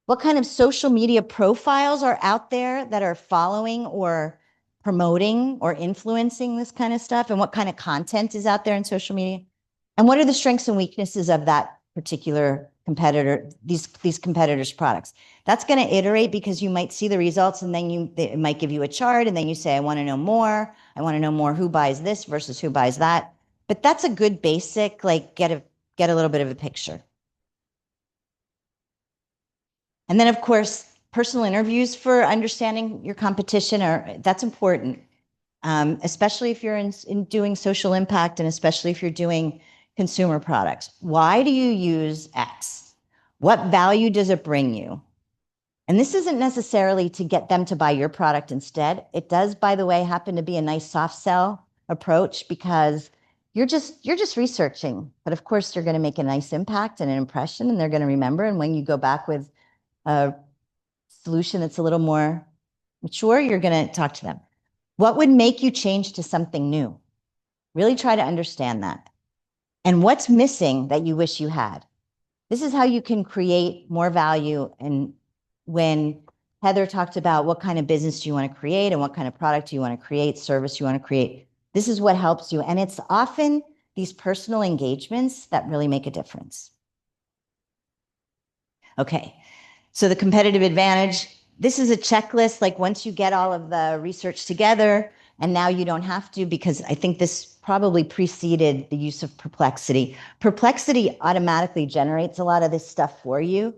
What kind of social media profiles are out there that are following or promoting or influencing this kind of stuff? And what kind of content is out there in social media? And what are the strengths and weaknesses of that particular competitor, these competitors' products? That's going to iterate because you might see the results and then it might give you a chart and then you say, I want to know more. I want to know more who buys this versus who buys that. But that's a good basic, like, get a little bit of a picture. And then, of course, personal interviews for understanding your competition that's important, especially if you're in doing social impact and especially if you're doing consumer products. Why do you use X? What value does it bring you? And this isn't necessarily to get them to buy your product instead. It does, by the way, happen to be a nice soft sell approach because you're just researching. But of course, you're going to make a nice impact and an impression, and they're going to remember. And when you go back with a solution that's a little more mature, you're going to talk to them. What would make you change to something new? Really try to understand that. and what's missing that you wish you had. This is how you can create more value. And when Heather talked about what kind of business do you want to create and what kind of product do you want to create, service you want to create, this is what helps you. And it's often these personal engagements that really make a difference. Okay, so the competitive advantage, this is a checklist. Like once you get all of the research together, and now you don't have to, because I think this probably preceded the use of Perplexity. Perplexity automatically generates a lot of this stuff for you.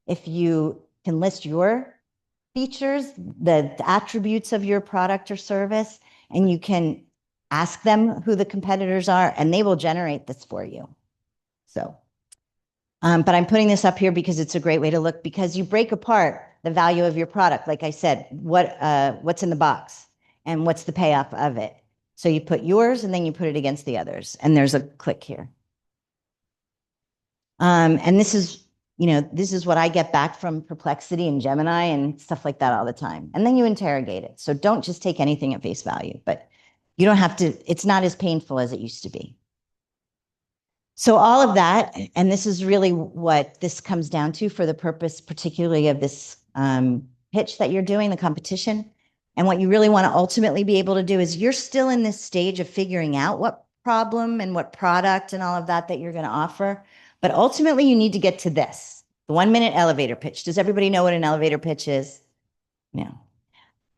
If you can list your features, the attributes of your product or service, and you can ask them who the competitors are, and they will generate this for you. So, but I'm putting this up here because it's a great way to look, because you break apart the value of your product. Like I said, what's in the box and what's the payoff of it. So you put yours and then you put it against the others, and there's a click here. And this is, this is what I get back from Perplexity and Gemini and stuff like that all the time. And then you interrogate it. So don't just take anything at face value, but you don't have to, it's not as painful as it used to be. So all of that, and this is really what this comes down to for the purpose, particularly of this pitch that you're doing, the competition. And what you really want to ultimately be able to do is you're still in this stage of figuring out what problem and what product and all of that you're going to offer. But ultimately, you need to get to this, the 1-minute elevator pitch. Does everybody know what an elevator pitch is? No.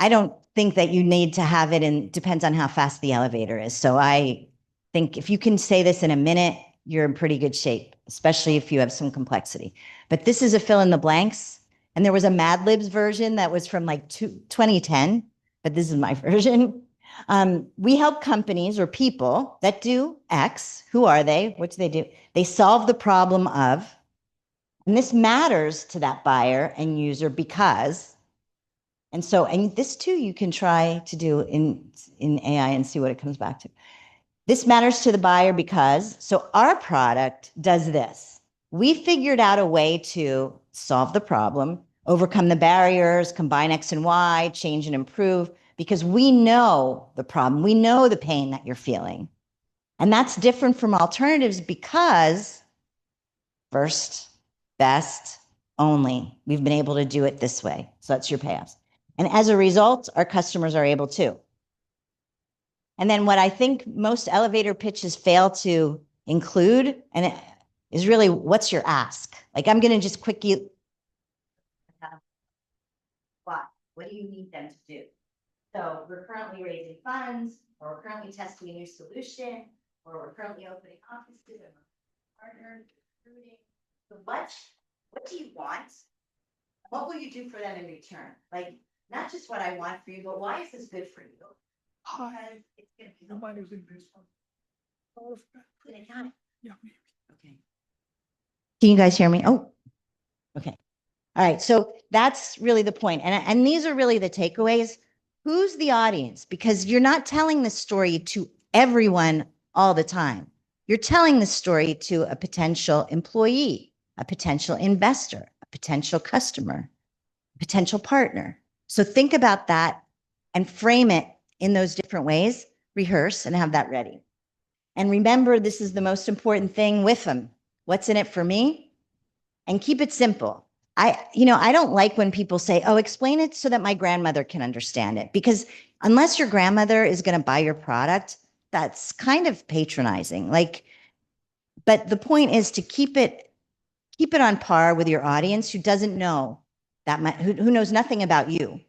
I don't think that you need to have it, and depends on how fast the elevator is. So I think if you can say this in a minute, you're in pretty good shape, especially if you have some complexity. But this is a fill in the blanks. And there was a Mad Libs version that was from like 2010, but this is my version. We help companies or people that do X. Who are they? What do they do? They solve the problem of, and this matters to that buyer and user because, and this too, you can try to do in AI and see what it comes back to. This matters to the buyer because, so our product does this. We figured out a way to solve the problem, overcome the barriers, combine X and Y, change and improve, because we know the problem. We know the pain that you're feeling. And that's different from alternatives because first, best, only. We've been able to do it this way. So that's your payoffs. And as a result, our customers are able to. And then what I think most elevator pitches fail to include, and it is really, what's your ask? Like, I'm going to just quickly, what do you need them to do? So we're currently raising funds, or we're currently testing a new solution, or we're currently opening offices and partners, recruiting. So what do you want? What will you do for them in return? Like, not just what I want for you, but why is this good for you? Hi. It's going to be You mind using this one? Put it on. Yeah, maybe. Okay. Can you guys hear me? Oh, okay. All right. So that's really the point. And these are really the takeaways. Who's the audience? Because you're not telling the story to everyone all the time. You're telling the story to a potential employee, a potential investor, a potential customer, a potential partner. So think about that and frame it in those different ways, rehearse and have that ready. And remember, this is the most important thing with them. What's in it for me? And keep it simple. I don't like when people say, oh, explain it so that my grandmother can understand it. Because unless your grandmother is going to buy your product, that's kind of patronizing. But the point is to keep it on par with your audience who doesn't know that much, who knows nothing about you,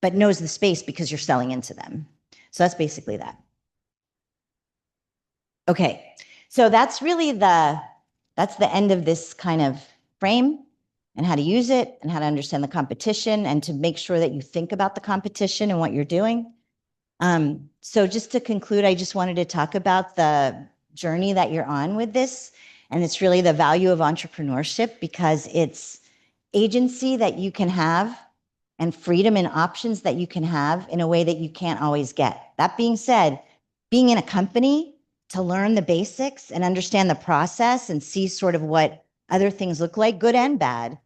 but knows the space because you're selling into them. So that's basically that. Okay, so that's really that's the end of this kind of frame and how to use it and how to understand the competition and to make sure that you think about the competition and what you're doing. So just to conclude, I just wanted to talk about the journey that you're on with this. And it's really the value of entrepreneurship because it's agency that you can have and freedom and options that you can have in a way that you can't always get. That being said, being in a company to learn the basics and understand the process and see sort of what other things look like, good and bad,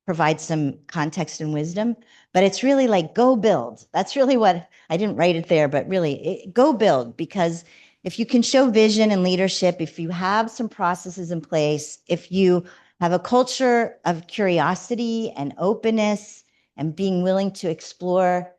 provide some context and wisdom. But it's really like, go build. That's really what, I didn't write it there, but really go build, because if you can show vision and leadership, if you have some processes in place, if you have a culture of curiosity and openness and being willing to explore,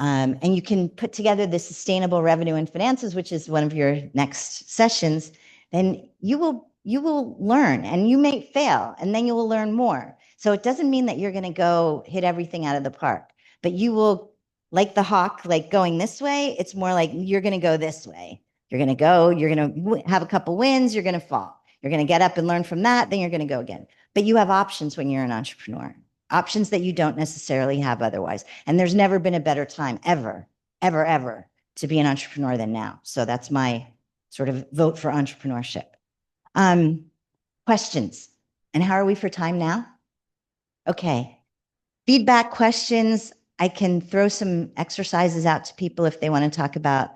and you can put together the sustainable revenue and finances, which is one of your next sessions, then you will learn, and you may fail, and then you will learn more. So it doesn't mean that you're going to go hit everything out of the park, but you will, like the hawk, like going this way. It's more like you're going to go this way. You're going to go, you're going to have a couple wins, you're going to fall. You're going to get up and learn from that, then you're going to go again. But you have options when you're an entrepreneur, options that you don't necessarily have otherwise. And there's never been a better time ever, ever, ever to be an entrepreneur than now. So that's my sort of vote for entrepreneurship. Questions? And how are we for time now? Okay. Feedback, questions. I can throw some exercises out to people if they want to talk about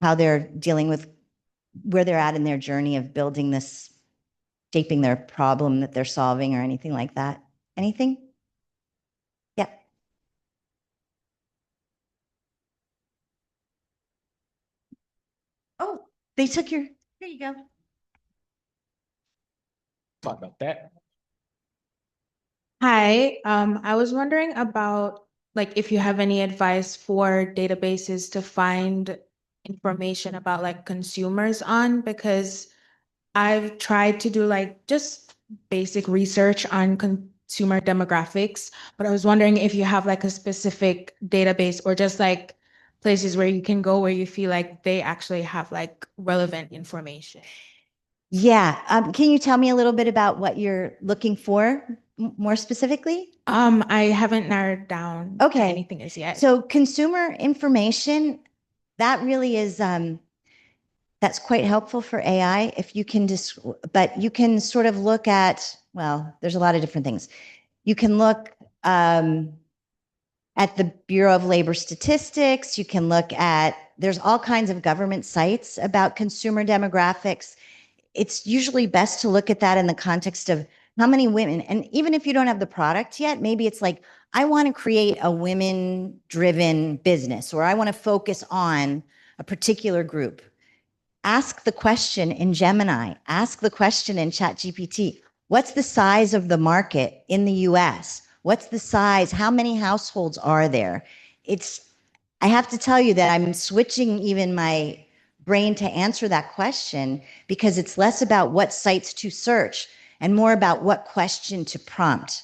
how they're dealing with where they're at in their journey of building this, shaping their problem that they're solving or anything like that. Anything? Yeah. Oh, they took your, there you go. Talk about that. Hi, I was wondering about like if you have any advice for databases to find information about like consumers on, because I've tried to do like just basic research on consumer demographics, but I was wondering if you have like a specific database or just like places where you can go where you feel like they actually have like relevant information. Yeah. Can you tell me a little bit about what you're looking for more specifically? I haven't narrowed down Okay. anything as yet. So consumer information, that really is, that's quite helpful for AI if you can just, but you can sort of look at, well, there's a lot of different things. You can look at the Bureau of Labor Statistics. You can look at, there's all kinds of government sites about consumer demographics. It's usually best to look at that in the context of how many women, and even if you don't have the product yet, maybe it's like, I want to create a women-driven business, or I want to focus on a particular group. Ask the question in Gemini, ask the question in ChatGPT. What's the size of the market in the US? What's the size? How many households are there? I have to tell you that I'm switching even my brain to answer that question, because it's less about what sites to search and more about what question to prompt.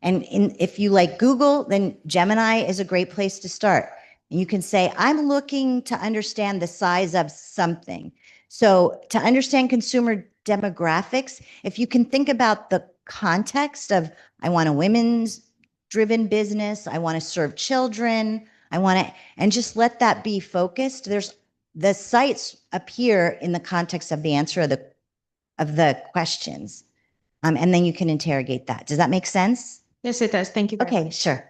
And if you like Google, then Gemini is a great place to start. And you can say, I'm looking to understand the size of something. So to understand consumer demographics, if you can think about the context of, I want a women's driven business, I want to serve children, I want to, and just let that be focused. The sites appear in the context of the answer of the questions. And then you can interrogate that. Does that make sense? Yes, it does. Thank you very Okay, much. sure.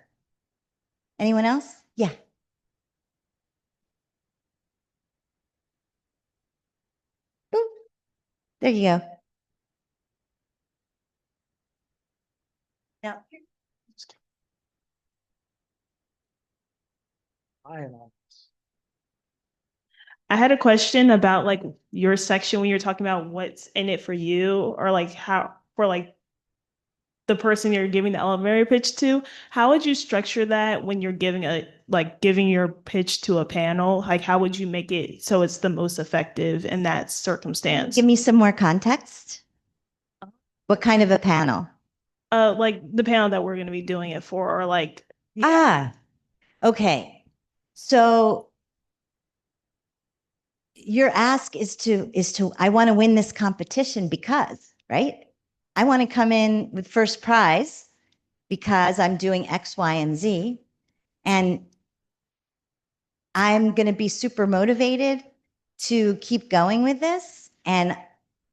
Anyone else? Yeah. Ooh, there you go. Now, I had a question about like your section when you're talking about what's in it for you, or like how for like the person you're giving the elevator pitch to. How would you structure that when you're giving your pitch to a panel? Like how would you make it so it's the most effective in that circumstance? give me some more context. What kind of a panel? Like the panel that we're going to be doing it for, or like Okay. So your ask is to I want to win this competition because, right? I want to come in with first prize because I'm doing X, Y, and Z. And I'm going to be super motivated to keep going with this. And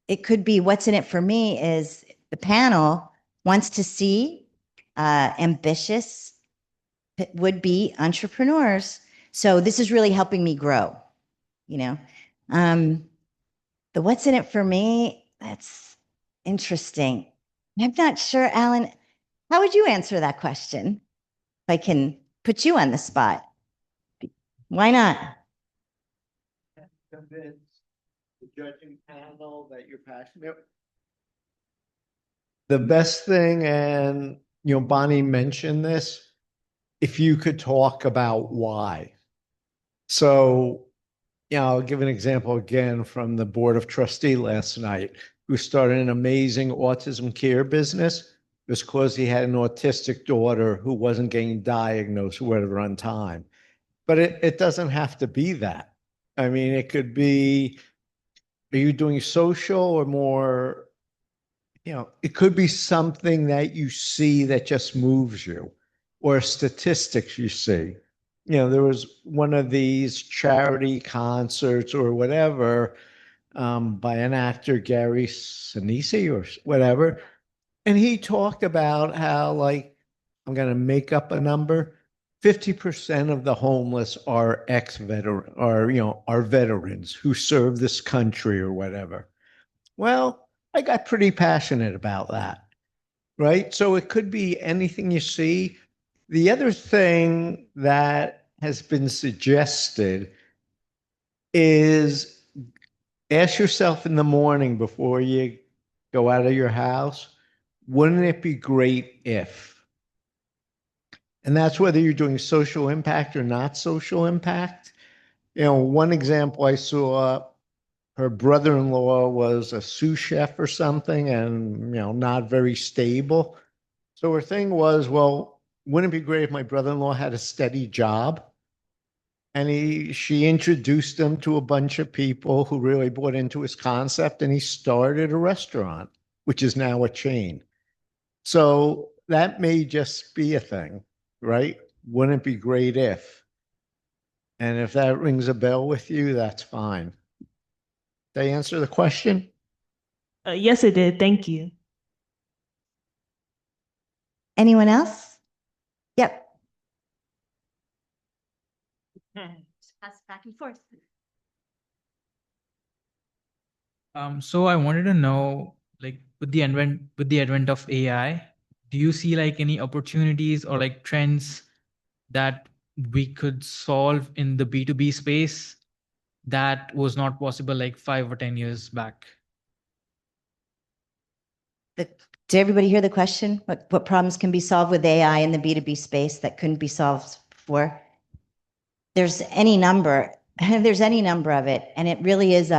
it could be, what's in it for me is the panel wants to see ambitious would-be entrepreneurs. So this is really helping me grow, you know. The what's in it for me, that's interesting. I'm not sure, Alan, how would you answer that question? If I can put you on the spot. Why not? judging panel that you're passionate. The best thing, and Bonnie mentioned this, if you could talk about why. So, I'll give an example again from the Board of Trustee last night, who started an amazing autism care business. It was because he had an autistic daughter who wasn't getting diagnosed or whatever on time. But it doesn't have to be that. I mean, it could be, are you doing social or more, it could be something that you see that just moves you, or statistics you see. There was one of these charity concerts or whatever by an actor, Gary Sinise or whatever. And he talked about how, like, I'm going to make up a number, 50% of the homeless are ex-veteran, or, are veterans who serve this country or whatever. Well, I got pretty passionate about that, right? So it could be anything you see. The other thing that has been suggested is ask yourself in the morning before you go out of your house, wouldn't it be great if? And that's whether you're doing social impact or not social impact. One example I saw, her brother-in-law was a sous chef or something and, not very stable. So her thing was, well, wouldn't it be great if my brother-in-law had a steady job? And she introduced him to a bunch of people who really bought into his concept, and he started a restaurant, which is now a chain. So that may just be a thing, right? Wouldn't it be great if? And if that rings a bell with you, that's fine. Did I answer the question? Yes, it did. Thank you. Anyone else? Yep. Pass back and forth. So I wanted to know, like, with the advent of AI, do you see like any opportunities or like trends that we could solve in the B2B space that was not possible like 5 or 10 years back? Did everybody hear the question? What problems can be solved with AI in the B2B space that couldn't be solved before? There's any number of it. And it really is,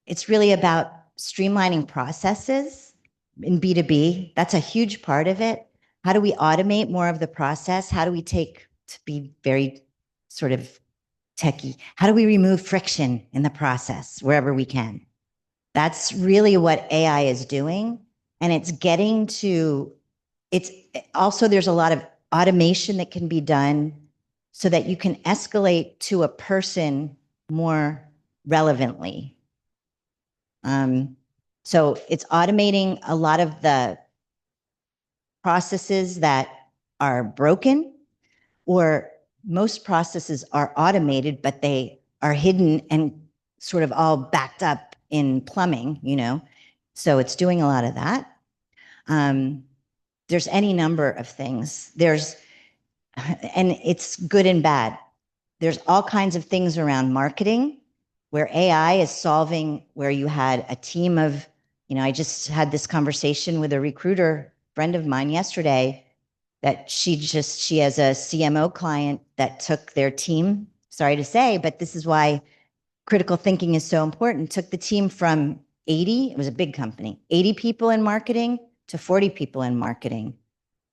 it's really about streamlining processes in B2B. That's a huge part of it. How do we automate more of the process? How do we to be very sort of techie, how do we remove friction in the process wherever we can? That's really what AI is doing. And it's also, there's a lot of automation that can be done so that you can escalate to a person more relevantly. So it's automating a lot of the processes that are broken, or most processes are automated, but they are hidden and sort of all backed up in plumbing, So it's doing a lot of that. There's any number of things. And it's good and bad. There's all kinds of things around marketing where AI is solving, where you had a team of, I just had this conversation with a recruiter friend of mine yesterday that she has a CMO client that took their team, sorry to say, but this is why critical thinking is so important, took the team from 80, it was a big company, 80 people in marketing to 40 people in marketing,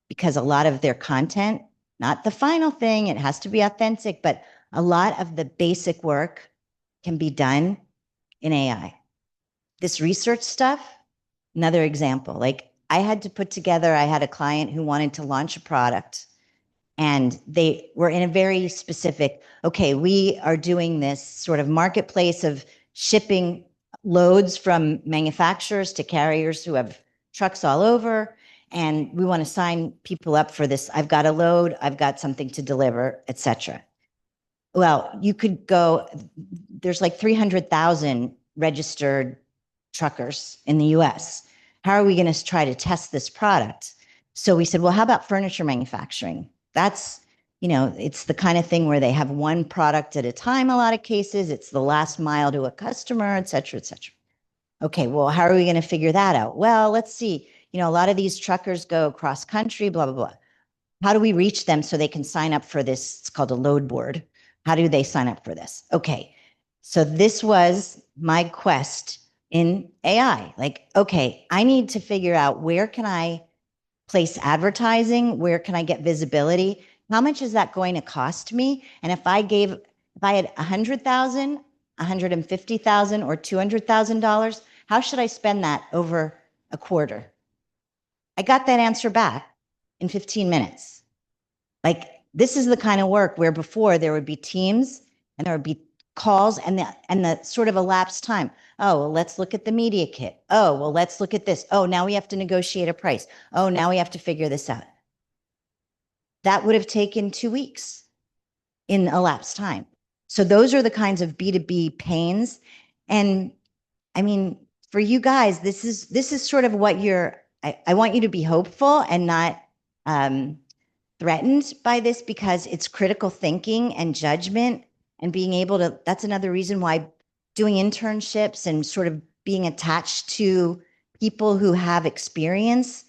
because a lot of their content, not the final thing, it has to be authentic, but a lot of the basic work can be done in AI. This research stuff, another example, like I had a client who wanted to launch a product, and they were in a very specific, okay, we are doing this sort of marketplace of shipping loads from manufacturers to carriers who have trucks all over. And we want to sign people up for this. I've got a load, I've got something to deliver, etc. Well, you could go, there's like 300,000 registered truckers in the US. How are we going to try to test this product? So we said, well, how about furniture manufacturing? That's it's the kind of thing where they have one product at a time, a lot of cases. It's the last mile to a customer, et cetera, et cetera. Okay, well, how are we going to figure that out? Well, let's see. A lot of these truckers go cross country, blah, blah, blah. How do we reach them so they can sign up for this? It's called a load board. How do they sign up for this? Okay, so this was my quest in AI. Like, okay, I need to figure out where can I place advertising? Where can I get visibility? How much is that going to cost me? And if I had 100,000, 150,000, or $200,000, how should I spend that over a quarter? I got that answer back in 15 minutes. Like, this is the kind of work where before there would be teams and there would be calls and the sort of elapsed time. Oh, well, let's look at the media kit. Oh, well, let's look at this. Oh, now we have to negotiate a price. Oh, now we have to figure this out. That would have taken 2 weeks in elapsed time. So those are the kinds of B2B pains. And I mean, for you guys, this is sort of what I want you to be hopeful and not threatened by this, because it's critical thinking and judgment and being able to, that's another reason why doing internships and sort of being attached to people who have experience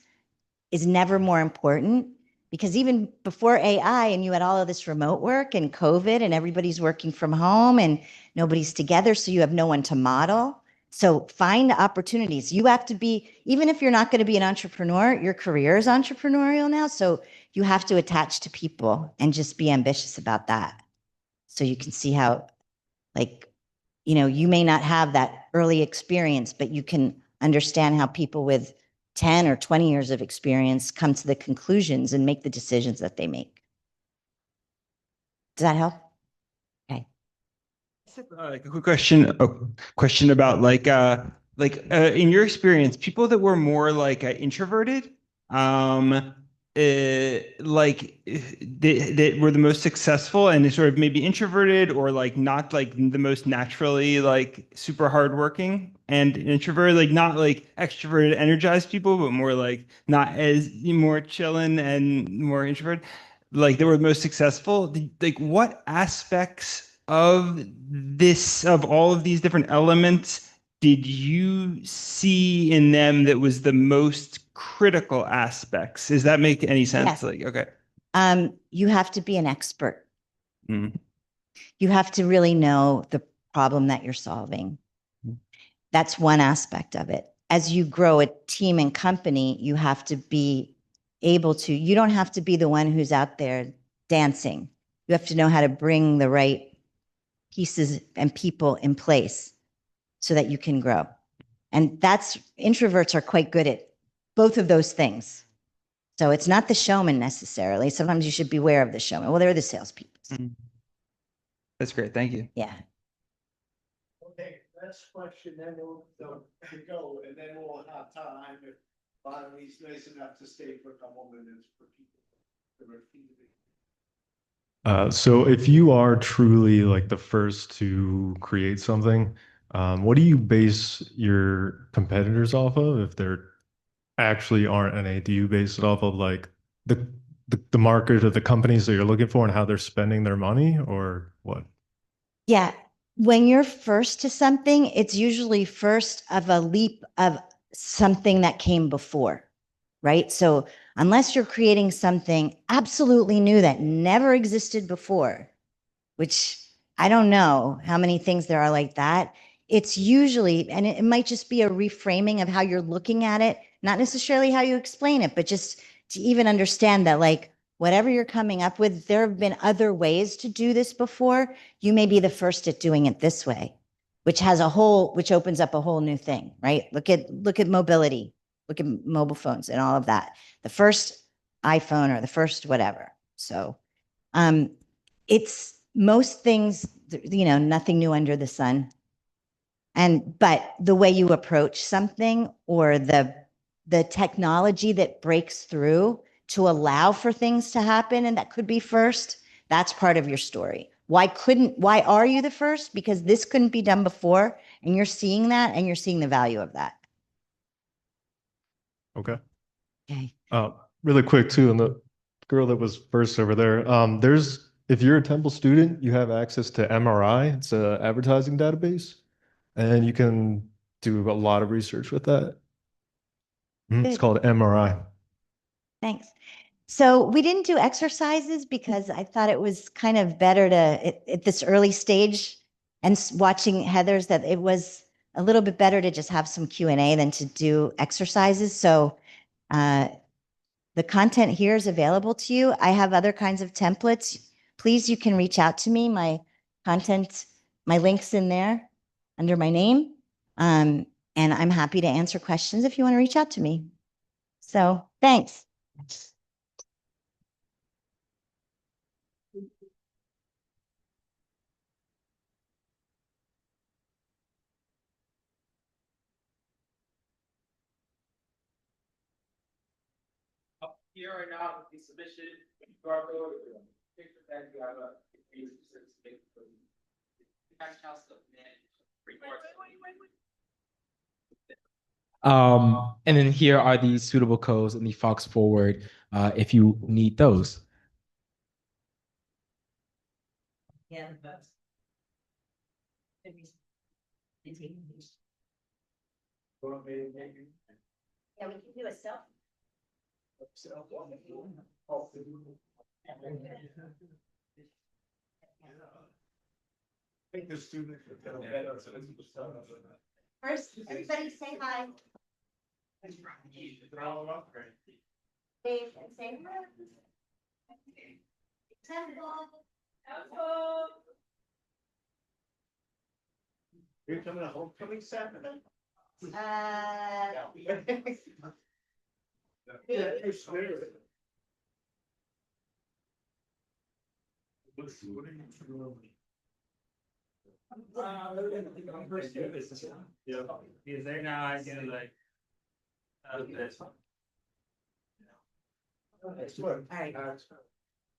is never more important. Because even before AI and you had all of this remote work and COVID and everybody's working from home and nobody's together, so you have no one to model. So find opportunities. You have to be, even if you're not going to be an entrepreneur, your career is entrepreneurial now. So you have to attach to people and just be ambitious about that. So you can see how, like, you may not have that early experience, but you can understand how people with 10 or 20 years of experience come to the conclusions and make the decisions that they make. Does that help? Okay. Like a quick question about in your experience, people that were more like introverted, that were the most successful and they sort of maybe introverted or like not like the most naturally like super hardworking and introverted, like not like extroverted, energized people, but more like not as more chilling and more introverted, like they were the most successful. Like what aspects of all of these different elements did you see in them that was the most critical aspects? Does that make any sense? Yes. Like, okay. You have to be an expert. Mm. You have to really know the problem that you're solving. That's one aspect of it. As you grow a team and company, you have to be able to, you don't have to be the one who's out there dancing. You have to know how to bring the right pieces and people in place so that you can grow. And introverts are quite good at both of those things. So it's not the showman necessarily. Sometimes you should beware of the showman. Well, they're the salespeople. Mm. That's great. Thank you. Yeah. Okay, next question, then we'll go, and then we'll have time if Bonnie's nice enough to stay for a couple minutes for people to repeat it. So if you are truly like the first to create something, what do you base your competitors off of? If there actually aren't any, do you base it off of like the market or the companies that you're looking for and how they're spending their money, or what? Yeah. When you're first to something, it's usually first of a leap of something that came before, right? So unless you're creating something absolutely new that never existed before, which I don't know how many things there are like that, it's usually, and it might just be a reframing of how you're looking at it, not necessarily how you explain it, but just to even understand that, like, whatever you're coming up with, there have been other ways to do this before. You may be the first at doing it this way, which opens up a whole new thing, right? Look at mobility, look at mobile phones and all of that. The first iPhone or the first whatever. So it's most things, nothing new under the sun. But the way you approach something or the technology that breaks through to allow for things to happen, and that could be first, that's part of your story. Why are you the first? Because this couldn't be done before, and you're seeing that, and you're seeing the value of that. Okay. Okay. Really quick too, in the girl that was first over there. If you're a Temple student, you have access to MRI. It's a advertising database, and you can do a lot of research with that. It's Good. called MRI. Thanks. So we didn't do exercises because I thought it was kind of better to, at this early stage and watching Heather's, that it was a little bit better to just have some Q&A than to do exercises. So the content here is available to you. I have other kinds of templates. Please, you can reach out to me. My content, my link's in there under my name. And I'm happy to answer questions if you want to reach out to me. So thanks. Here or now, the submission, QR code, picture that you have a. And then here are the suitable codes in the Fox Forward, if you need those. Yeah. Yeah, we can do a selfie. I think the students are gonna better. First, everybody say hi. Dave, and say hi. Temple. You're coming to homecoming Saturday? Yeah, it's weird. What are you doing? Yeah. Because they're not gonna like. Excellent. All right. Excellent.